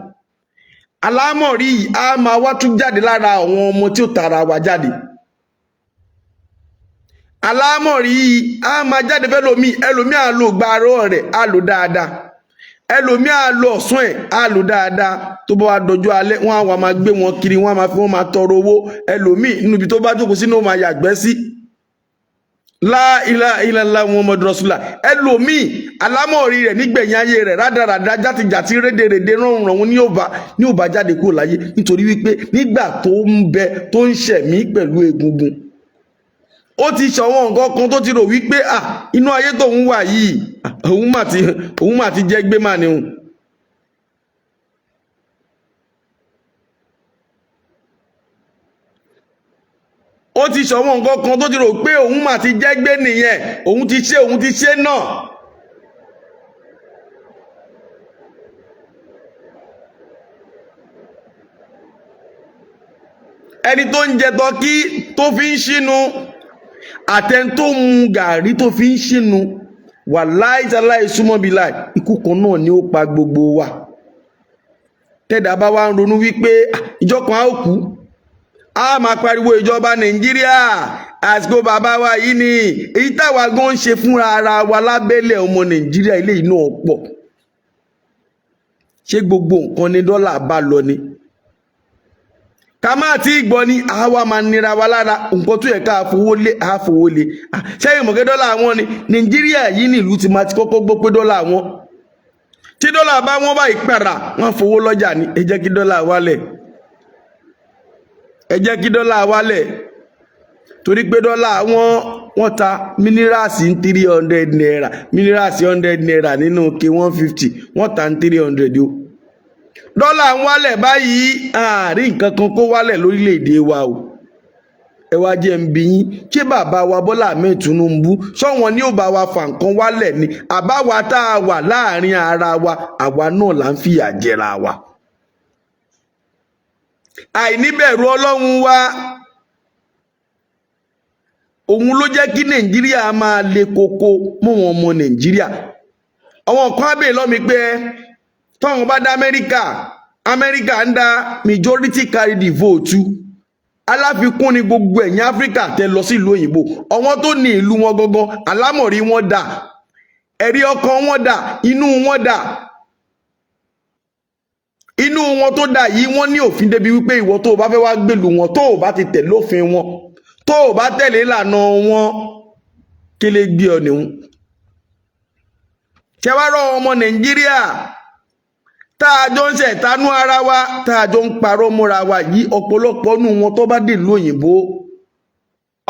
alámọ̀rí yìí á máa wá tún jáde lára àwọn ọmọ tí ó tara wa jáde. alámọ̀rí yìí á máa jáde fẹ́lòmíì, ẹlòmíà lo gbàrọ̀ rẹ̀ á lò dáadáa, ẹlòmíà lọ ọ̀sán ẹ̀ á lò dáadáa, tó bá wá dọjọ́ alẹ́ wọ́n á wá máa gbé wọn kiri, wọ́n á máa fi wọ́n máa tọrọ owó. ẹlòmíì níbi tó bá jókòó sínú ó máa yàgbẹ́ sí. La ilaha illallah Muhammadu Rasulullah. ẹlòmíì alámọ̀rí rẹ̀ nígbẹ̀yìn ayé rẹ̀ rádaràdá játijàti rédèrèdè rọrùn ní ò bá jáde kúrò láyé, nítorí wípé nígbà tó ń bẹ tó ń ṣẹ̀mí pẹ̀lú egungun ó ti ṣọwọ́n nǹkan kan tó ti rò wípé inú ayé tó ń wà yìí òun mà ti jẹ́ gbé mà ní òun. ó ti ṣọwọ́n nǹkan kan tó ti rò pé òun mà ti jẹ́ gbé nìyẹn, òun ti ṣe náà. ẹni tó ń jẹ tọ́kí tó fi ń ṣínú àtẹn tó mu gàrí tó fi ń ṣínú, wàláhì tàláhì súnmọ́ bí láì ikú kan náà ni ó pa gbogbo wa. tẹ́dà bá wá ń ronú wípé ìjọ kan á kú, a máa pariwo ìjọba Nàìjíríà àsìkò bàbá wa yìí ni. èyí táwa gan ń ṣe fúnra ara wa lábẹ́lẹ̀ ọmọ Nàìjíríà ilé iná pọ̀. ṣé gbogbo nǹkan ni dọ́là bá lọ ni? ká má tí gbọ́ ní àwa máa nira wa lára nǹkan tó yẹ ká fowó lé àfowó lé. ṣẹ́yìn mọ̀kẹ́ dọ́là wọn ni Nàìjíríà yìí nílùú ti máa ti kọ́kọ́ gbọ́ pé dọ́là wọn, tí dọ́là bá wọn bá ìpàrà wọn fowó lọ́jà ni. ẹ jẹ́ kí dọ́là wálẹ̀, ẹ jẹ́ kí dọ́là wálẹ̀, torí pé dọ́là wọ́n ta mínírààsì 300 naira, mínírààsì 100 naira nínú K150 wọ́n ta 300 o. dọ́là ń wálẹ̀ báyìí, àárín nǹkan kan kó wálẹ̀ lórílẹ̀‐èdè wa o. ẹ wá jẹ́ ń bi yín, ṣé bàbá wa Bọ́lá Ahmed Tinubu ṣọ́wọ́n ní ó bá wa fà nǹkan wálẹ̀ ni àbáwa tá a wà láàrin ara wa àwa náà là ń fìyà jẹra wa? àìníbẹ̀rù Ọlọ́run wa òun ló jẹ́ kí Nàìjíríà máa le koko mọ́ wọn ọmọ Nàìjíríà. àwọn kan á bèèrè lọ́mi pé tọ́wọ́n bá dá Amẹ́ríkà ń dá majority carry the vote, aláfikún ni gbogbo ẹ̀yìn Áfíríkà tẹ lọ sí ìlú òyìnbó. àwọn tó ní ìlú wọn gangan alámọ̀rí wọn dà, ẹ̀rí ọkàn wọn dà, inú wọn dà. inú wọn tó dà yìí wọ́n ní òfin débi wípé ìwọ tó o bá fẹ́ wá gbèlú wọn, tó o bá ti tẹ̀lé òfin wọn, tó o bá tẹ̀lé ìlànà wọn, kí lè gbé ọ nìhun. ṣé wá rọ ọmọ Nàìjíríà tá a jọ ń ṣẹ̀tánú ara wa, tá a jọ ń parọ́ mọ́ra wa yìí, ọ̀pọ̀lọpọ̀ nù wọn tó bá dé ìlú òyìnbó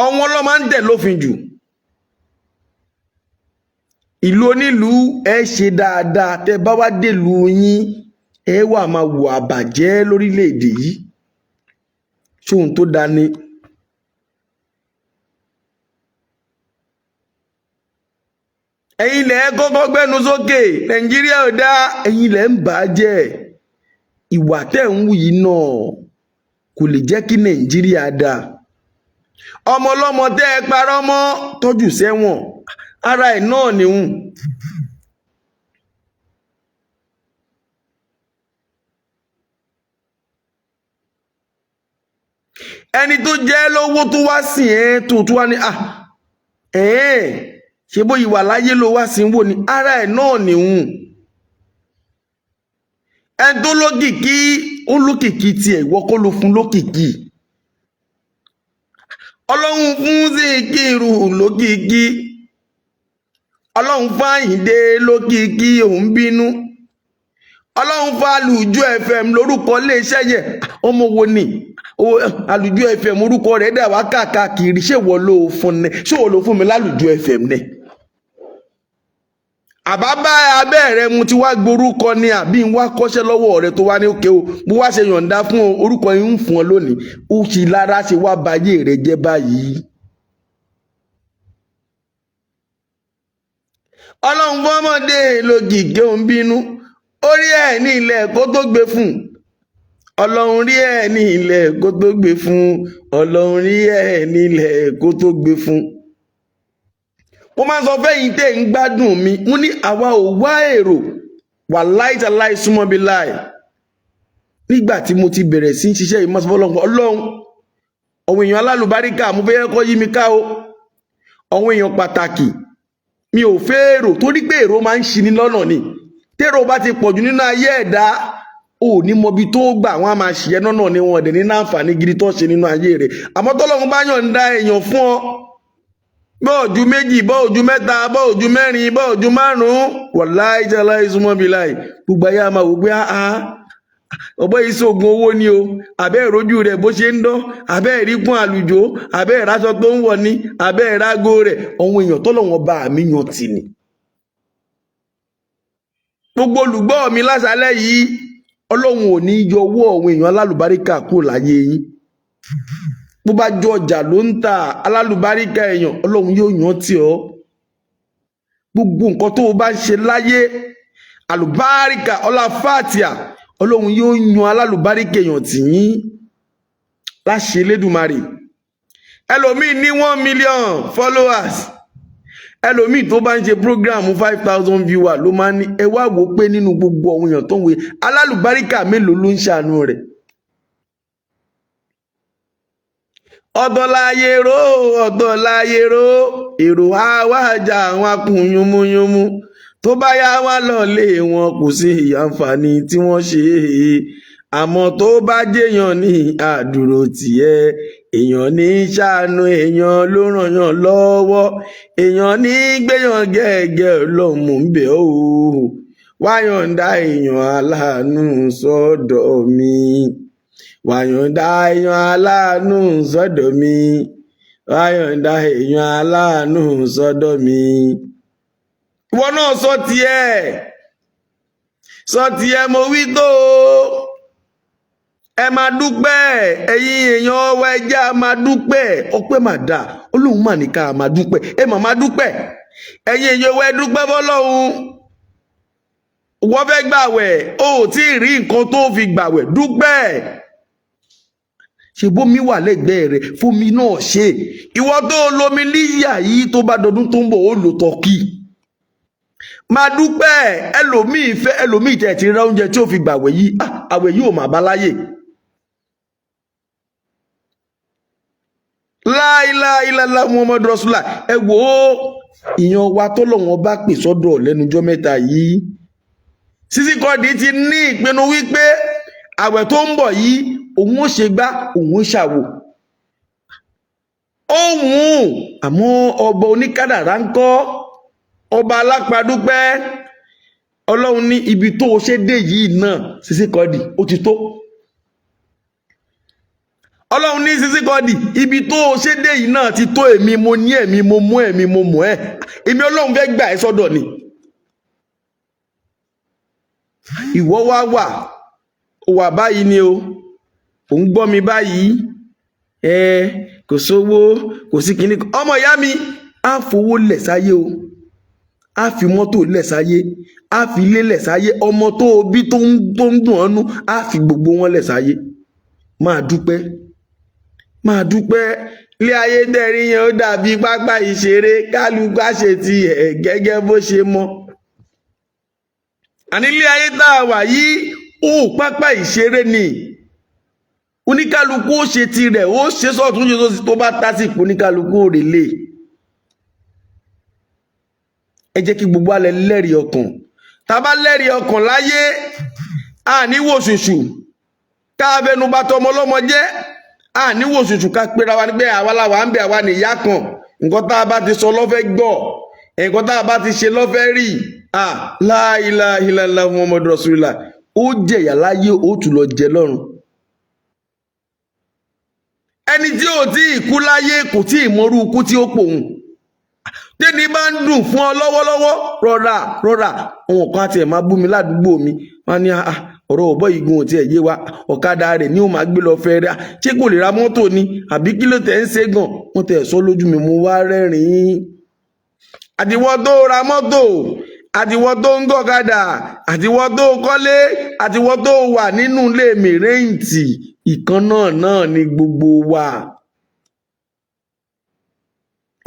ọ̀wọ́n ló máa ń tẹ̀ lófin jù. ìlú onílùú ẹ ṣe dáadáa, tẹ bá wá dé ìlú yín ẹ wà máa wò àbàjẹ́ lórílẹ̀‐èdè yìí. ṣóhun tó dání. ẹ̀yin lẹ̀ kọ́kọ́ gbẹ́nu sókè Nàìjíríà ò dá, ẹ̀yin lẹ̀ ń bà á jẹ́. ìwà tẹ̀ ń wù yìí náà kò lè jẹ́ kí Nàìjíríà dá. ọmọ ọlọ́mọ tẹ́ ẹ parọ́ mọ́ tọ́jú sẹ́wọ̀n, ara ẹ̀ náà nìhun. ẹni tó jẹ́ lówó tó wá sìn ẹ́ tó wá ní ṣe bó ìwà láyé ló wá sí wò ní ara ẹ̀ náà nìhun. ẹni tó lókìkí ó lókìkí tiẹ̀ ìwọ kọ́ ló fún lókìkí. Ọlọ́run fún Síkírù lókìkí, Ọlọ́run fún Àyìndé lókìkí òun bínú, Ọlọ́run fún Alujo FM lórúkọ iléeṣẹ́ yẹn ọmọ wo ni Alujo FM orúkọ rẹ̀ dà wá káàkiri ṣé wọ́n ló fún ni ṣé wọ́n ló fún mi l'Alujo FM ni. Àbábá abẹ́ rẹ mu ti wá gborúkọ ni àbí ń wá kọ́ṣẹ́ lọ́wọ́ rẹ tó wá ní òkè o bó wá ṣe yọ̀ǹda fún orúkọ yìí ń fún ọ lónìí ó sì lára ṣe wá bayé rẹ jẹ́ báyìí. Ọlọ́run fọ́mọdé lókìkí òun bínú ó rí ẹ̀ ní ilẹ̀ kó tó gbé fún Ọlọ́run rí ẹ̀ ní ilẹ̀ kó tó gbé fún Ọlọ́run rí ẹ̀ ní ilẹ̀ kó tó gbé fún. Mo máa sọ fẹ́yìn tẹ́ ń gbádùn mi mo ní àwa ò wá èrò wà láìsàláì súnmọ́ bí láì. Nígbà tí mo ti bẹ̀rẹ̀ sí ṣiṣẹ́ yìí mọ́sọ́ Ọlọ́run àwọn èèyàn alálùbáríkà mo fẹ́ kọ́ yí mi ká o àwọn èèyàn pàtàkì mi ò fẹ́ èrò torí pé èrò máa ń ṣi ní lọ́nà ni tèrò bá ti pọ̀jù nínú ayé ẹ̀dá ò ní mọbi tó gbà wọ́n á máa ṣìyẹ́ lọ́nà ni wọn dẹ̀ ní àǹfààní gidi tó ṣe nínú ayé rẹ̀ àmọ́ tọ́lọ́run bá yọ̀ǹda èèyàn fún ọ bọ́ ojú méjì bọ́ ojú mẹ́ta bọ́ ojú mẹ́rin bọ́ ojú márùn-ún wàláì jàláì súnmọ́ bí láì gbogbo ayé a máa wò pé ọ̀bọ̀ yìí sóògùn owó ni o àbẹ́ ìrójú rẹ̀ bó ṣe ń dán àbẹ́ ìríkún àlùjò àbẹ́ ìráṣọ tó ń wọ̀ ní àbẹ́ ìrágó rẹ̀ ọ̀hún èèyàn tọ́lọ́wọ́n bá mi yan tì ní. Gbogbo olùgbọ́ mi lásàálẹ̀ yìí Ọlọ́run ò ní yọ owó ọ̀hún èèyàn alálùbáríkà kúrò láyé yín. Bó bá jọ ọjà ló ń ta alálùbáríkà èèyàn Ọlọ́run yóò yan tì ọ́. Gbogbo nǹkan tó o bá ṣe láyé alùbáríkà ọlá fàtíà Ọlọ́run yóò yan alálùbáríkà èèyàn tì yín láṣẹ Elédùmarè. Ẹlòmíì ní 1 million followers ẹlòmíì tó bá ń ṣe program 5,000 viewers ló máa ń ní ẹ wá wò pé nínú gbogbo àwọn èèyàn tó ń wé alálùbáríkà mélòó ló ń ṣàánú rẹ̀. ọ̀dọ̀láyé ro èrò àwájà àwọn akùn yúnmúyúnmú tó bá yá wá lọ́lé wọn kò sí àǹfààní tí wọ́n ṣe àmọ́ tó bá jẹ́yàn ní àdúró tiẹ̀ èèyàn ní ṣàánú èèyàn ló ràn yàn lọ́wọ́ èèyàn ní gbéyàn gẹ́gẹ́ lọ́mú ń bẹ̀ ó wáyọ̀ǹda èèyàn aláàánú sọ́dọ̀ mi wáyọ̀ǹda èèyàn aláàánú sọ́dọ̀ mi wáyọ̀ǹda èèyàn aláàánú sọ́dọ̀ mi. Ìwọ náà sọ tiẹ̀ mo wí tó ẹ máa dúpẹ́ ẹ̀yin èèyàn ọwọ́ ẹja máa dúpẹ́ ọpẹ́ máa dà Ọlọ́run mà ní ká máa dúpẹ́ ẹ máa dúpẹ́ ẹ̀yin èèyàn ọwọ́ ẹ dúpẹ́ fọ́lọ́run. Wọ́n fẹ́ gbàwẹ̀ o ò tí ì rí nǹkan tó fi gbàwẹ̀ dúpẹ́ ṣe bómi wà lẹ́gbẹ̀ẹ́ rẹ̀ fómi náà ṣe ìwọ tó lomi níyà yìí tó bá dọdún tó ń bọ̀ ó lò tọ́kì máa dúpẹ́ ẹlòmíì tẹ̀ ti ra oúnjẹ tí ó fi gbàwẹ̀ yìí àwẹ̀ yìí ò mà bá láyè. láìláìláìlá Muhammad Rasulullah ẹ wò ó ìyàn wa tọ́lọ́wọ́n bá pè sọ́dọ̀ lẹ́nujọ́ mẹ́ta yìí Sisi Quadri ti ní ìpinnu wípé àwẹ̀ tó ń bọ̀ yìí òun ó ṣe gbá òun ó ṣàwò òun àmọ́ ọba oníkádàrá ń kọ́ ọba alápàdúpẹ́ Ọlọ́run ní ibi tó ṣe dé yìí náà Sisi Quadri ó ti tó. Ọlọ́run ní Sisi Quadri ibi tó ṣe dé yìí náà ti tó èmi mo ní ẹ̀mí mo mú ẹ̀mí mo mú ẹ̀ èmi Ọlọ́run fẹ́ gbà ẹ́ sọ́dọ̀ ni. Ìwọ wà báyìí ni o ò ń gbọ́ mi báyìí kò sówó kò sí kinní ọmọ ìyá mi á fowó lẹ̀ sáyé o á fi mọ́tò lẹ̀ sáyé á fi ilé lẹ̀ sáyé ọmọ tó o bí tó ń dùn ọ́nú á fi gbogbo wọn lẹ̀ sáyé máa dúpẹ́ ilé ayé dẹ̀rí yẹn ó dàbí pápá ìṣeré kálukú àṣẹ ti ẹ̀ gẹ́gẹ́ bó ṣe mọ́ àní ilé ayé tá a wà yìí ó pápá ìṣeré ni oníkálukú ó ṣe tirẹ̀ ó ṣe sọ́ọ̀tún ṣe sósì tó bá tásìkò oníkálukú ò rèlè. ẹ jẹ́ kí gbogbo alẹ́ lẹ́rìí ọkàn tá a bá lẹ́rìí ọkàn láyé àníwò ṣùṣù ká abẹnú bá tọmọ ọlọ́mọ jẹ́ àníwò ṣùṣù ká pera wa nígbẹ́ àwa làwa ń bẹ àwa nìyá kan nǹkan tá a bá ti sọ lọ́fẹ́ gbọ́ nǹkan tá a bá ti ṣe lọ́fẹ́ rí la ilaha illallah muhammadu rasulullah ó jẹ̀yà láyé ó tún lọ jẹ lọ́run. ẹni tí ò tí ì kú láyé kò tí ì mọrú ikú tí ó pòun tẹ́ni bá ń dùn fún ọ lọ́wọ́lọ́wọ́ rọra àwọn kan àti ẹ̀ máa bú mi ládùúgbò mi wọ́n ní ọ̀rọ̀ ọ̀bọ̀ igun ò tiẹ̀ yé wa ọ̀kadà rẹ̀ ni ó máa gbé lọ fẹ́ rẹ́ ṣé kò lè ra mọ́tò ni àbí kí ló tẹ̀ ń ṣe gan wọ́n tẹ̀ sọ lójú mi mo wá rẹ́rìn-ín. àtiwọ́ tó ra mọ́tò àtiwọ́ tó ń gọ̀kadà àtiwọ́ tó kọ́lé àtiwọ́ tó wà nínú ilé mìrẹ́ǹtì ìkan náà ni gbogbo wa.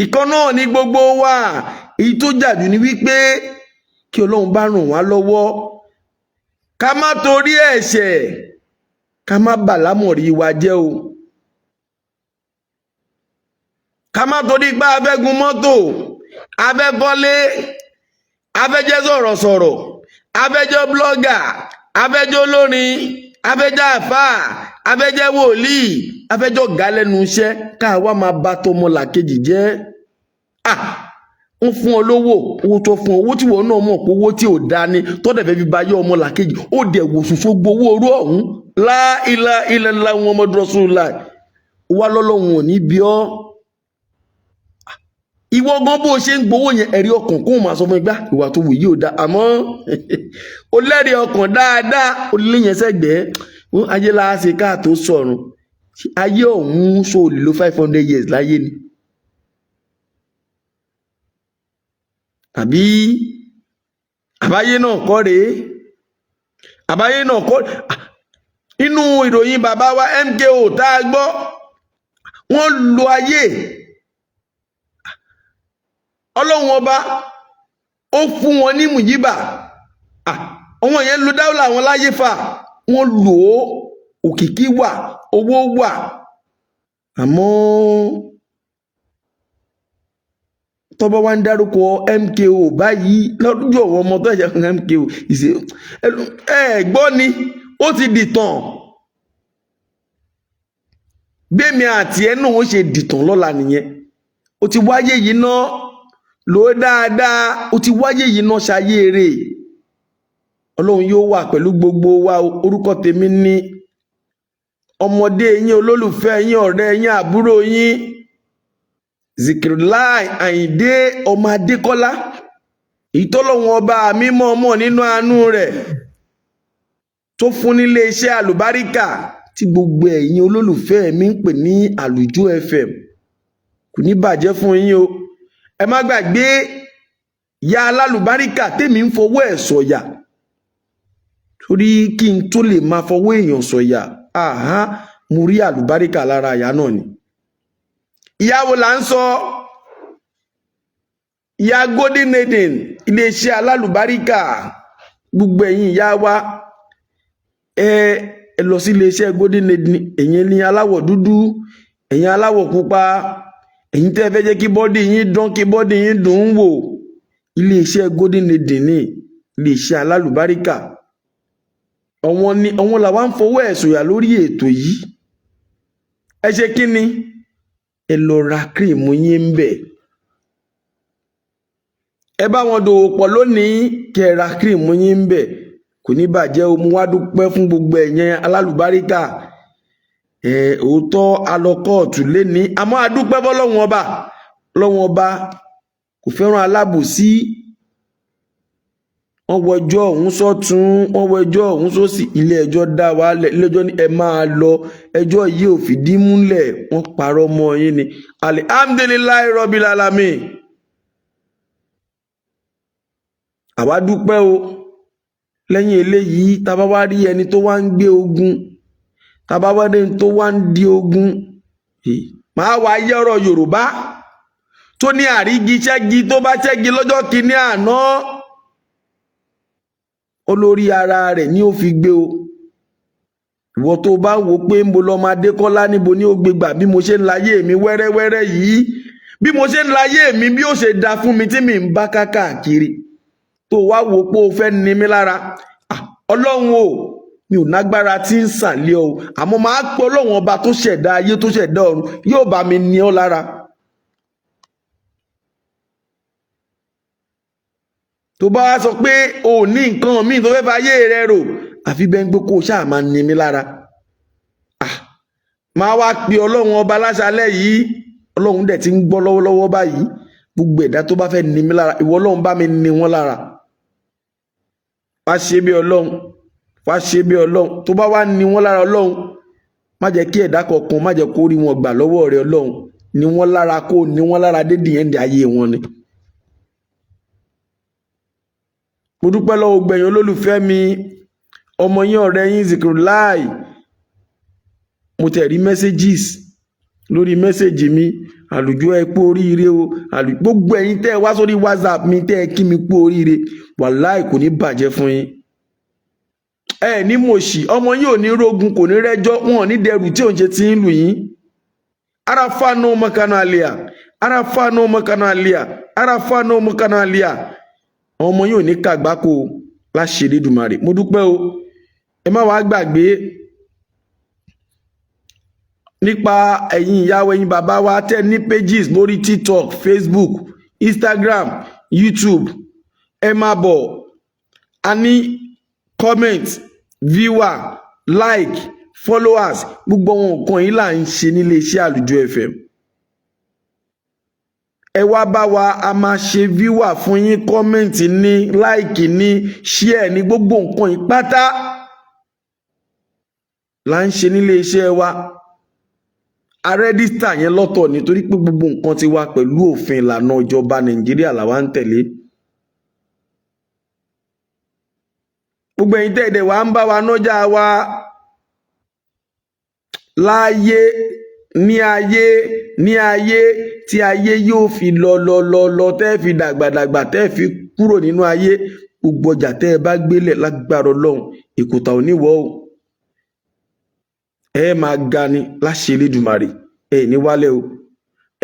ìkan náà ni gbogbo wa. èyí tó jàdù ni wípé kí Ọlọ́run bá ràn wá lọ́wọ́ ká má torí ẹ̀ṣẹ̀ ká má bà lámọ̀rí wa jẹ́ o. ká má torí pé a fẹ́ gun mọ́tò a fẹ́ kọ́lé a fẹ́ jẹ́ sọ̀rọ̀sọ̀rọ̀ a fẹ́ jẹ́ blọ́gà a fẹ́ jẹ́ olórin a fẹ́ jẹ́ àfáà a fẹ́ jẹ́ wòlíì a fẹ́ jẹ́ ọ̀gá lẹ́nu iṣẹ́ ká wá máa bá tọmọlàkejì jẹ́. ń fún ọ lówó owó tó fún owó tí wọn náà mọ̀ pé owó tí ò dáa ni tó dẹ̀ fẹ́ fi ba yọ ọmọlàkejì ó dẹ̀ wò ṣoṣo gbowó orú ọ̀hún la ilaha illallah muhammadu rasulullah wà lọ́lọ́run ò ní bí ọ́. ìwọ gan bó ṣe ń gbowó yẹn ẹ̀rí ọkàn kó máa sọ fún ẹgbẹ́ ìwà tó wù yìí ò dáa àmọ́ ó lẹ́rìí ọkàn dáadáa ó lé yẹn sẹ́gbẹ̀ẹ́ ayé la ṣe ká tó sọ̀run ayé ọ̀hún so lè lo 500 years láyé ni. àbí àbáyé náà kọ́ rèé àbáyé náà kọ́ inú ìròyìn bàbá wa MKO tá a gbọ́ wọ́n lo ayé Ọlọ́run ọba ó fún wọn ní mùjíbà àwọn yẹn lo dáwọ́lá àwọn láyé fà wọ́n lò ó òkìkí wà owó wà àmọ́ tọ́bọ̀ wá ń dárúkọ MKO báyìí lọ́dúnjọ́ ọ̀wọ́ ọmọ tó ẹ̀jẹ̀ fún MKO ìṣe gbọ́ ni ó ti dìtàn gbẹ̀mí àti ẹ̀ náà ó ṣe dìtàn lọ́la nìyẹn ó ti wáyé yìí ná lò dáadáa ó ti wáyé yìí ná ṣayé eré Ọlọ́run yóò wà pẹ̀lú gbogbo wa. Orúkọ tèmi ní ọmọdé yín olólùfẹ́ yín ọ̀rẹ́ yín àbúrò yín Zikirulai Àyìndé ọmọ Adékọ́lá ìtọ́lọ́wọ́n ọba mímọ́ ọmọ nínú àánú rẹ̀ tó fún nílé iṣẹ́ àlùbáríkà tí gbogbo ẹ̀yin olólùfẹ́ mi ń pè ní Alujo FM kò ní bàjẹ́ fún yín o. ẹ má gbàgbé ya alálùbáríkà tèmi ń fọwọ́ ẹ̀ sọ̀yà torí kí n tó lè máa fọwọ́ èèyàn sọ̀yà mo rí àlùbáríkà lára àyà náà ni. ìyàwó là ń sọ ìyá golden eden iléeṣẹ́ alálùbáríkà gbogbo ẹ̀yin ìyá wa ẹ lọ sí iléeṣẹ́ golden eden ẹ̀yin ní aláwọ̀ dúdú ẹ̀yin aláwọ̀ pupa ẹ̀yin tẹ́ fẹ́ jẹ́ kí bọ́dì yín dán kí bọ́dì yín dùn ún wò iléeṣẹ́ golden eden ní iléeṣẹ́ alálùbáríkà àwọn làwa ń fọwọ́ ẹ̀ sọ̀yà lórí ètò yìí. ẹ ṣe kí ni ẹ lọ ra kírìmù yín ń bẹ̀ ẹ bá wọn dòwò pọ̀ lónìí kẹ́ ra kírìmù yín ń bẹ̀ kò ní bàjẹ́ o. mo wá dúpẹ́ fún gbogbo ẹ̀yin alálùbáríkà òótọ́ alọ́kọ̀ọ̀tù léni àmọ́ adúpẹ́ bọ́lọ́wọ́n ọba lọ́wọ́n ọba kò fẹ́ràn alábòsí. wọ́n wọjọ́ ọ̀hún sọ́tún wọ́n wọjọ́ ọ̀hún sósì ilé ẹjọ́ dá wa lẹ̀ ilé ẹjọ́ ní ẹ máa lọ ẹjọ́ yìí ò fìdí múlẹ̀ wọ́n parọ́ mọ́ yín ni alhamdulillahi rabbil alamin. àwa dúpẹ́ o. lẹ́yìn eléyìí tá bá wá rí ẹni tó wá ń gbé ogun tá bá wá rí ẹni tó wá ń di ogun máa wá yẹ ọ̀rọ̀ Yorùbá tó ní àrígi ṣẹ́gi tó bá ṣẹ́gi lọ́jọ́ kìíní àná olórí ara rẹ̀ ni ó fi gbé o. ìwọ tó bá wò pé ń bo lọ́mọ Adékọ́lá níbo ni ó gbé gbà bí mo ṣe ń láyé mi wẹ́rẹ́wẹ́rẹ́ yìí bí mo ṣe ń láyé mi bí ó ṣe da fún mi tí mi ń bá káàkiri tó wá wò pé ó fẹ́ ní mi lára Ọlọ́run o mi ò nágbára tí ń sàlẹ̀ o àmọ́ máa pọ̀ Ọlọ́run ọba tó ṣẹ̀dá ayé tó ṣẹ̀dá ọ̀run yóò bá mi ní ọ lára. tó bá wá sọ pé o ò ní nǹkan míì tó fẹ́ fà ayé rẹ rò àfi bẹ́ẹ̀ ń gbé kó o ṣáà máa ní mi lára. máa wá pe Ọlọ́run ọba láṣálẹ́ yìí Ọlọ́run dẹ̀ ti ń gbọ́ lọ́wọ́lọ́wọ́ báyìí gbogbo ẹ̀dá tó bá fẹ́ ní mi lára ìwọ Ọlọ́run bá mi ní wọn lára. wá ṣe bí Ọlọ́run wá ṣe bí Ọlọ́run tó bá wá ní wọn lára Ọlọ́run má jẹ́ kí ẹ̀dá kọ̀ọ̀kan má jẹ́ kó rí wọn gbà lọ́wọ́ rẹ Ọlọ́run ní wọn lára kó ní wọn lára dédìí ẹ̀ǹdẹ̀ ayé wọn ni. mo dúpẹ́ lọ́wọ́ gbẹ̀yìn olólùfẹ́ mi ọmọ yín ọ̀rẹ́ yín Zikrullah. mo tẹ̀ rí messages lórí mẹ́sẹ̀jì mi àlùjọ ẹ kú oríire o gbogbo ẹ̀yin tẹ́ ẹ wá sórí WhatsApp mi tẹ́ ẹ kí mi kú oríire wàláì kò ní bàjẹ́ fún yín. ẹ ní mòṣì ọmọ yín ò ní rógun kò ní rẹ́jọ́ wọn ò ní dẹrù tí òun ṣe ti ń lù yín. arafa no makana alia arafa no makana alia arafa no makana alia ọmọ yín ò ní kàgbákò láṣẹ Elédùmarè. mo dúpẹ́ o ẹ má wàá gbàgbé nípa ẹ̀yin ìyàwó ẹ̀yin bàbá wa tẹ́ ní pages lórí TikTok, Facebook, Instagram, YouTube ẹ máa bọ̀ a ní comment viewer like followers gbogbo àwọn nǹkan yìí là ń ṣe nílé iṣẹ́ Alujo FM. ẹ wá bá wa a máa ṣe viewer fún yín comment ní like ní share ní gbogbo nǹkan yìí pátá là ń ṣe nílé iṣẹ́ wa. a rẹ́dísítà yẹn lọ́tọ̀ nítorí pé gbogbo nǹkan ti wà pẹ̀lú òfin ìlànà ìjọba Nàìjíríà làwa ń tẹ̀lé. gbogbo ẹ̀yin tẹ̀dẹ̀ wá ń bá wa nájà wa láàyè ní ayé tí ayé yóò fi lọ tẹ́ fi dàgbàdàgbà tẹ́ fi kúrò nínú ayé gbogbo ọjà tẹ́ ẹ bá gbélẹ̀ lágbára Ọlọ́run èkúta ò ní wọ̀ o. ẹ máa ga ni láṣẹ Elédùmarè ẹ ní wálẹ̀ o.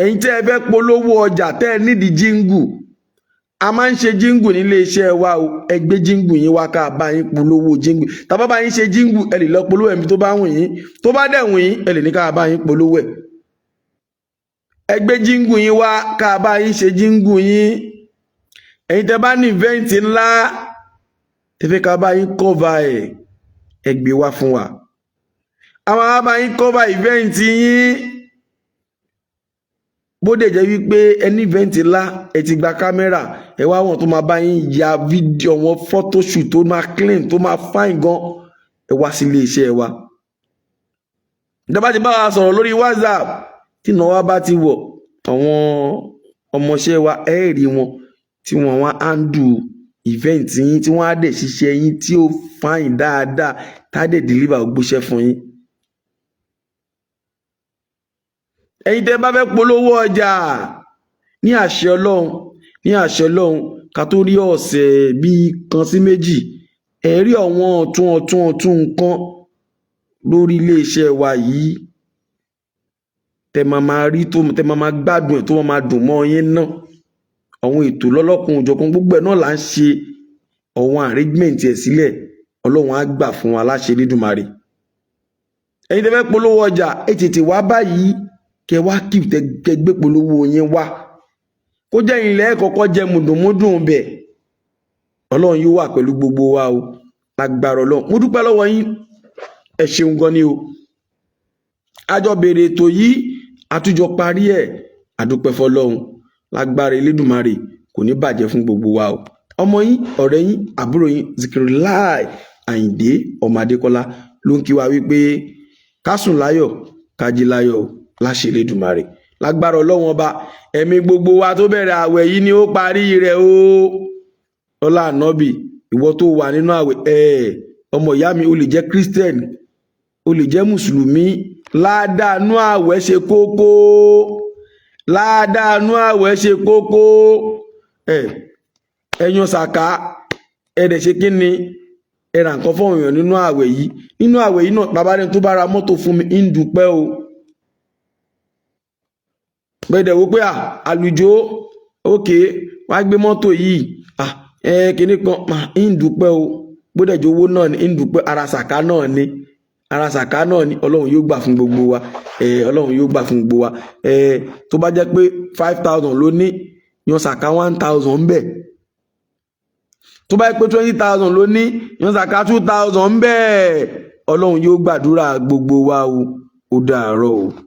ẹ̀yin tẹ́ ẹ fẹ́ polówó ọjà tẹ́ ẹ nídìí jíngù a máa ń ṣe jíngù nílé iṣẹ́ wa o. ẹ gbé jíngù yín wá ká bá yín polówó jíngù tàbá bá yín ṣe jíngù ẹ lè lọ polówó ẹ̀mí tó bá wùn yín tó bá dẹ̀ wùn yín ẹ lè ní ká bá yín polówó ẹ̀. ẹ gbé jíngù yín wá ká bá yín ṣe jíngù yín. ẹ̀yin tẹ́ bá ní ìvẹ́ǹtì ńlá tẹ́ fẹ́ ká bá yín kọ́va ẹ gbé wá fún wa. àwọn àbá yín kọ́va ìvẹ́ǹtì yín bó dẹ̀ jẹ́ wípé ẹni ìvẹ́ǹtì ńlá ẹ ti gba kámẹ́rà ẹ wá wọn tó máa bá yín ya fídíò wọn photoshoot tó máa clean tó máa fine gan ẹ wá sí ilé iṣẹ́ wa. ìjọba ti bá wa sọ̀rọ̀ lórí WhatsApp tí ìnáwó bá ti wọ̀ àwọn ọmọọṣẹ́ wa ẹ rí wọn tí wọ́n wá handle event yín tí wọ́n á dẹ̀ ṣiṣẹ́ yín tí ó fine dáadáa tá a dẹ̀ deliver gbóṣẹ́ fún yín. ẹ̀yin tẹ́ bá fẹ́ polówó ọjà ní àṣẹ Ọlọ́run ká tó rí ọ̀sẹ̀ bíi kan sí méjì ẹ rí àwọn ọ̀tún nǹkan lórí iléeṣẹ́ wa yìí tẹ́ máa rí tó tẹ́ máa gbádùn ẹ̀ tó máa dùn mọ́ yín náà. àwọn ètò lọ́lọ́kun òjọ̀kan gbogbo ẹ̀ náà là ń ṣe àwọn arrangement ẹ̀ sílẹ̀ Ọlọ́run á gbà fún wa láṣẹ Elédùmarè. ẹ̀yin tẹ́ fẹ́ polówó ọjà ẹ tètè wá báyìí kẹ wá kí tẹ gbé polówó yín wá kó jẹ́ ilẹ̀ kọ́kọ́ jẹ́ mùdùnmúdùn bẹ̀. Ọlọ́run yóò wà pẹ̀lú gbogbo wa o lágbára Ọlọ́run. mo dúpẹ́ lọ́wọ́ yín ẹ ṣeun gan ni o. àjọ bèrè ètò yìí àtújọ parí ẹ̀ àdúpẹ́ fọ́lọ́run lágbára Elédùmarè kò ní bàjẹ́ fún gbogbo wa o. ọmọ yín ọ̀rẹ́ yín àbúrò yín Zikrullah Àyìndé ọmọ Adékọ́lá ló ń kí wa wípé ká sùn láyọ̀ ká jí láyọ̀ o láṣẹ Elédùmarè lágbára Ọlọ́run ọba ẹ̀mí gbogbo wa tó bẹ̀rẹ̀ àwẹ̀ yìí ni ó parí rẹ̀ o. ọlá ànábì ìwọ tó wà nínú àwẹ̀ ọmọ ìyá mi o lè jẹ́ Christian o lè jẹ́ mùsùlùmí ládàánú àwẹ̀ ṣe kókó ládàánú àwẹ̀ ṣe kókó. ẹ̀yàn sàká ẹ̀dẹ̀ ṣe kí ni ẹ ra nǹkan fún èèyàn nínú àwẹ̀ yìí náà bàbá rẹ̀ tó bá ra mọ́tò fún mi ń dúpẹ́ o bẹ́ẹ̀ wò pé àlùjọ òkè wá gbé mọ́tò yìí kíní kan ń dúpẹ́ o gbọ́dẹ̀jọ owó náà ní ń dúpẹ́ ara sàká náà ni Ọlọ́run yóò gbà fún gbogbo wa Ọlọ́run yóò gbà fún gbogbo wa tó bá jẹ́ pé 5,000 ló ní yan sàká 1,000 ń bẹ̀ tó bá jẹ́ pé 20,000 ló ní yan sàká 2,000 ń bẹ̀ Ọlọ́run yóò gbàdúrà gbogbo wa o ó dàárọ̀ o.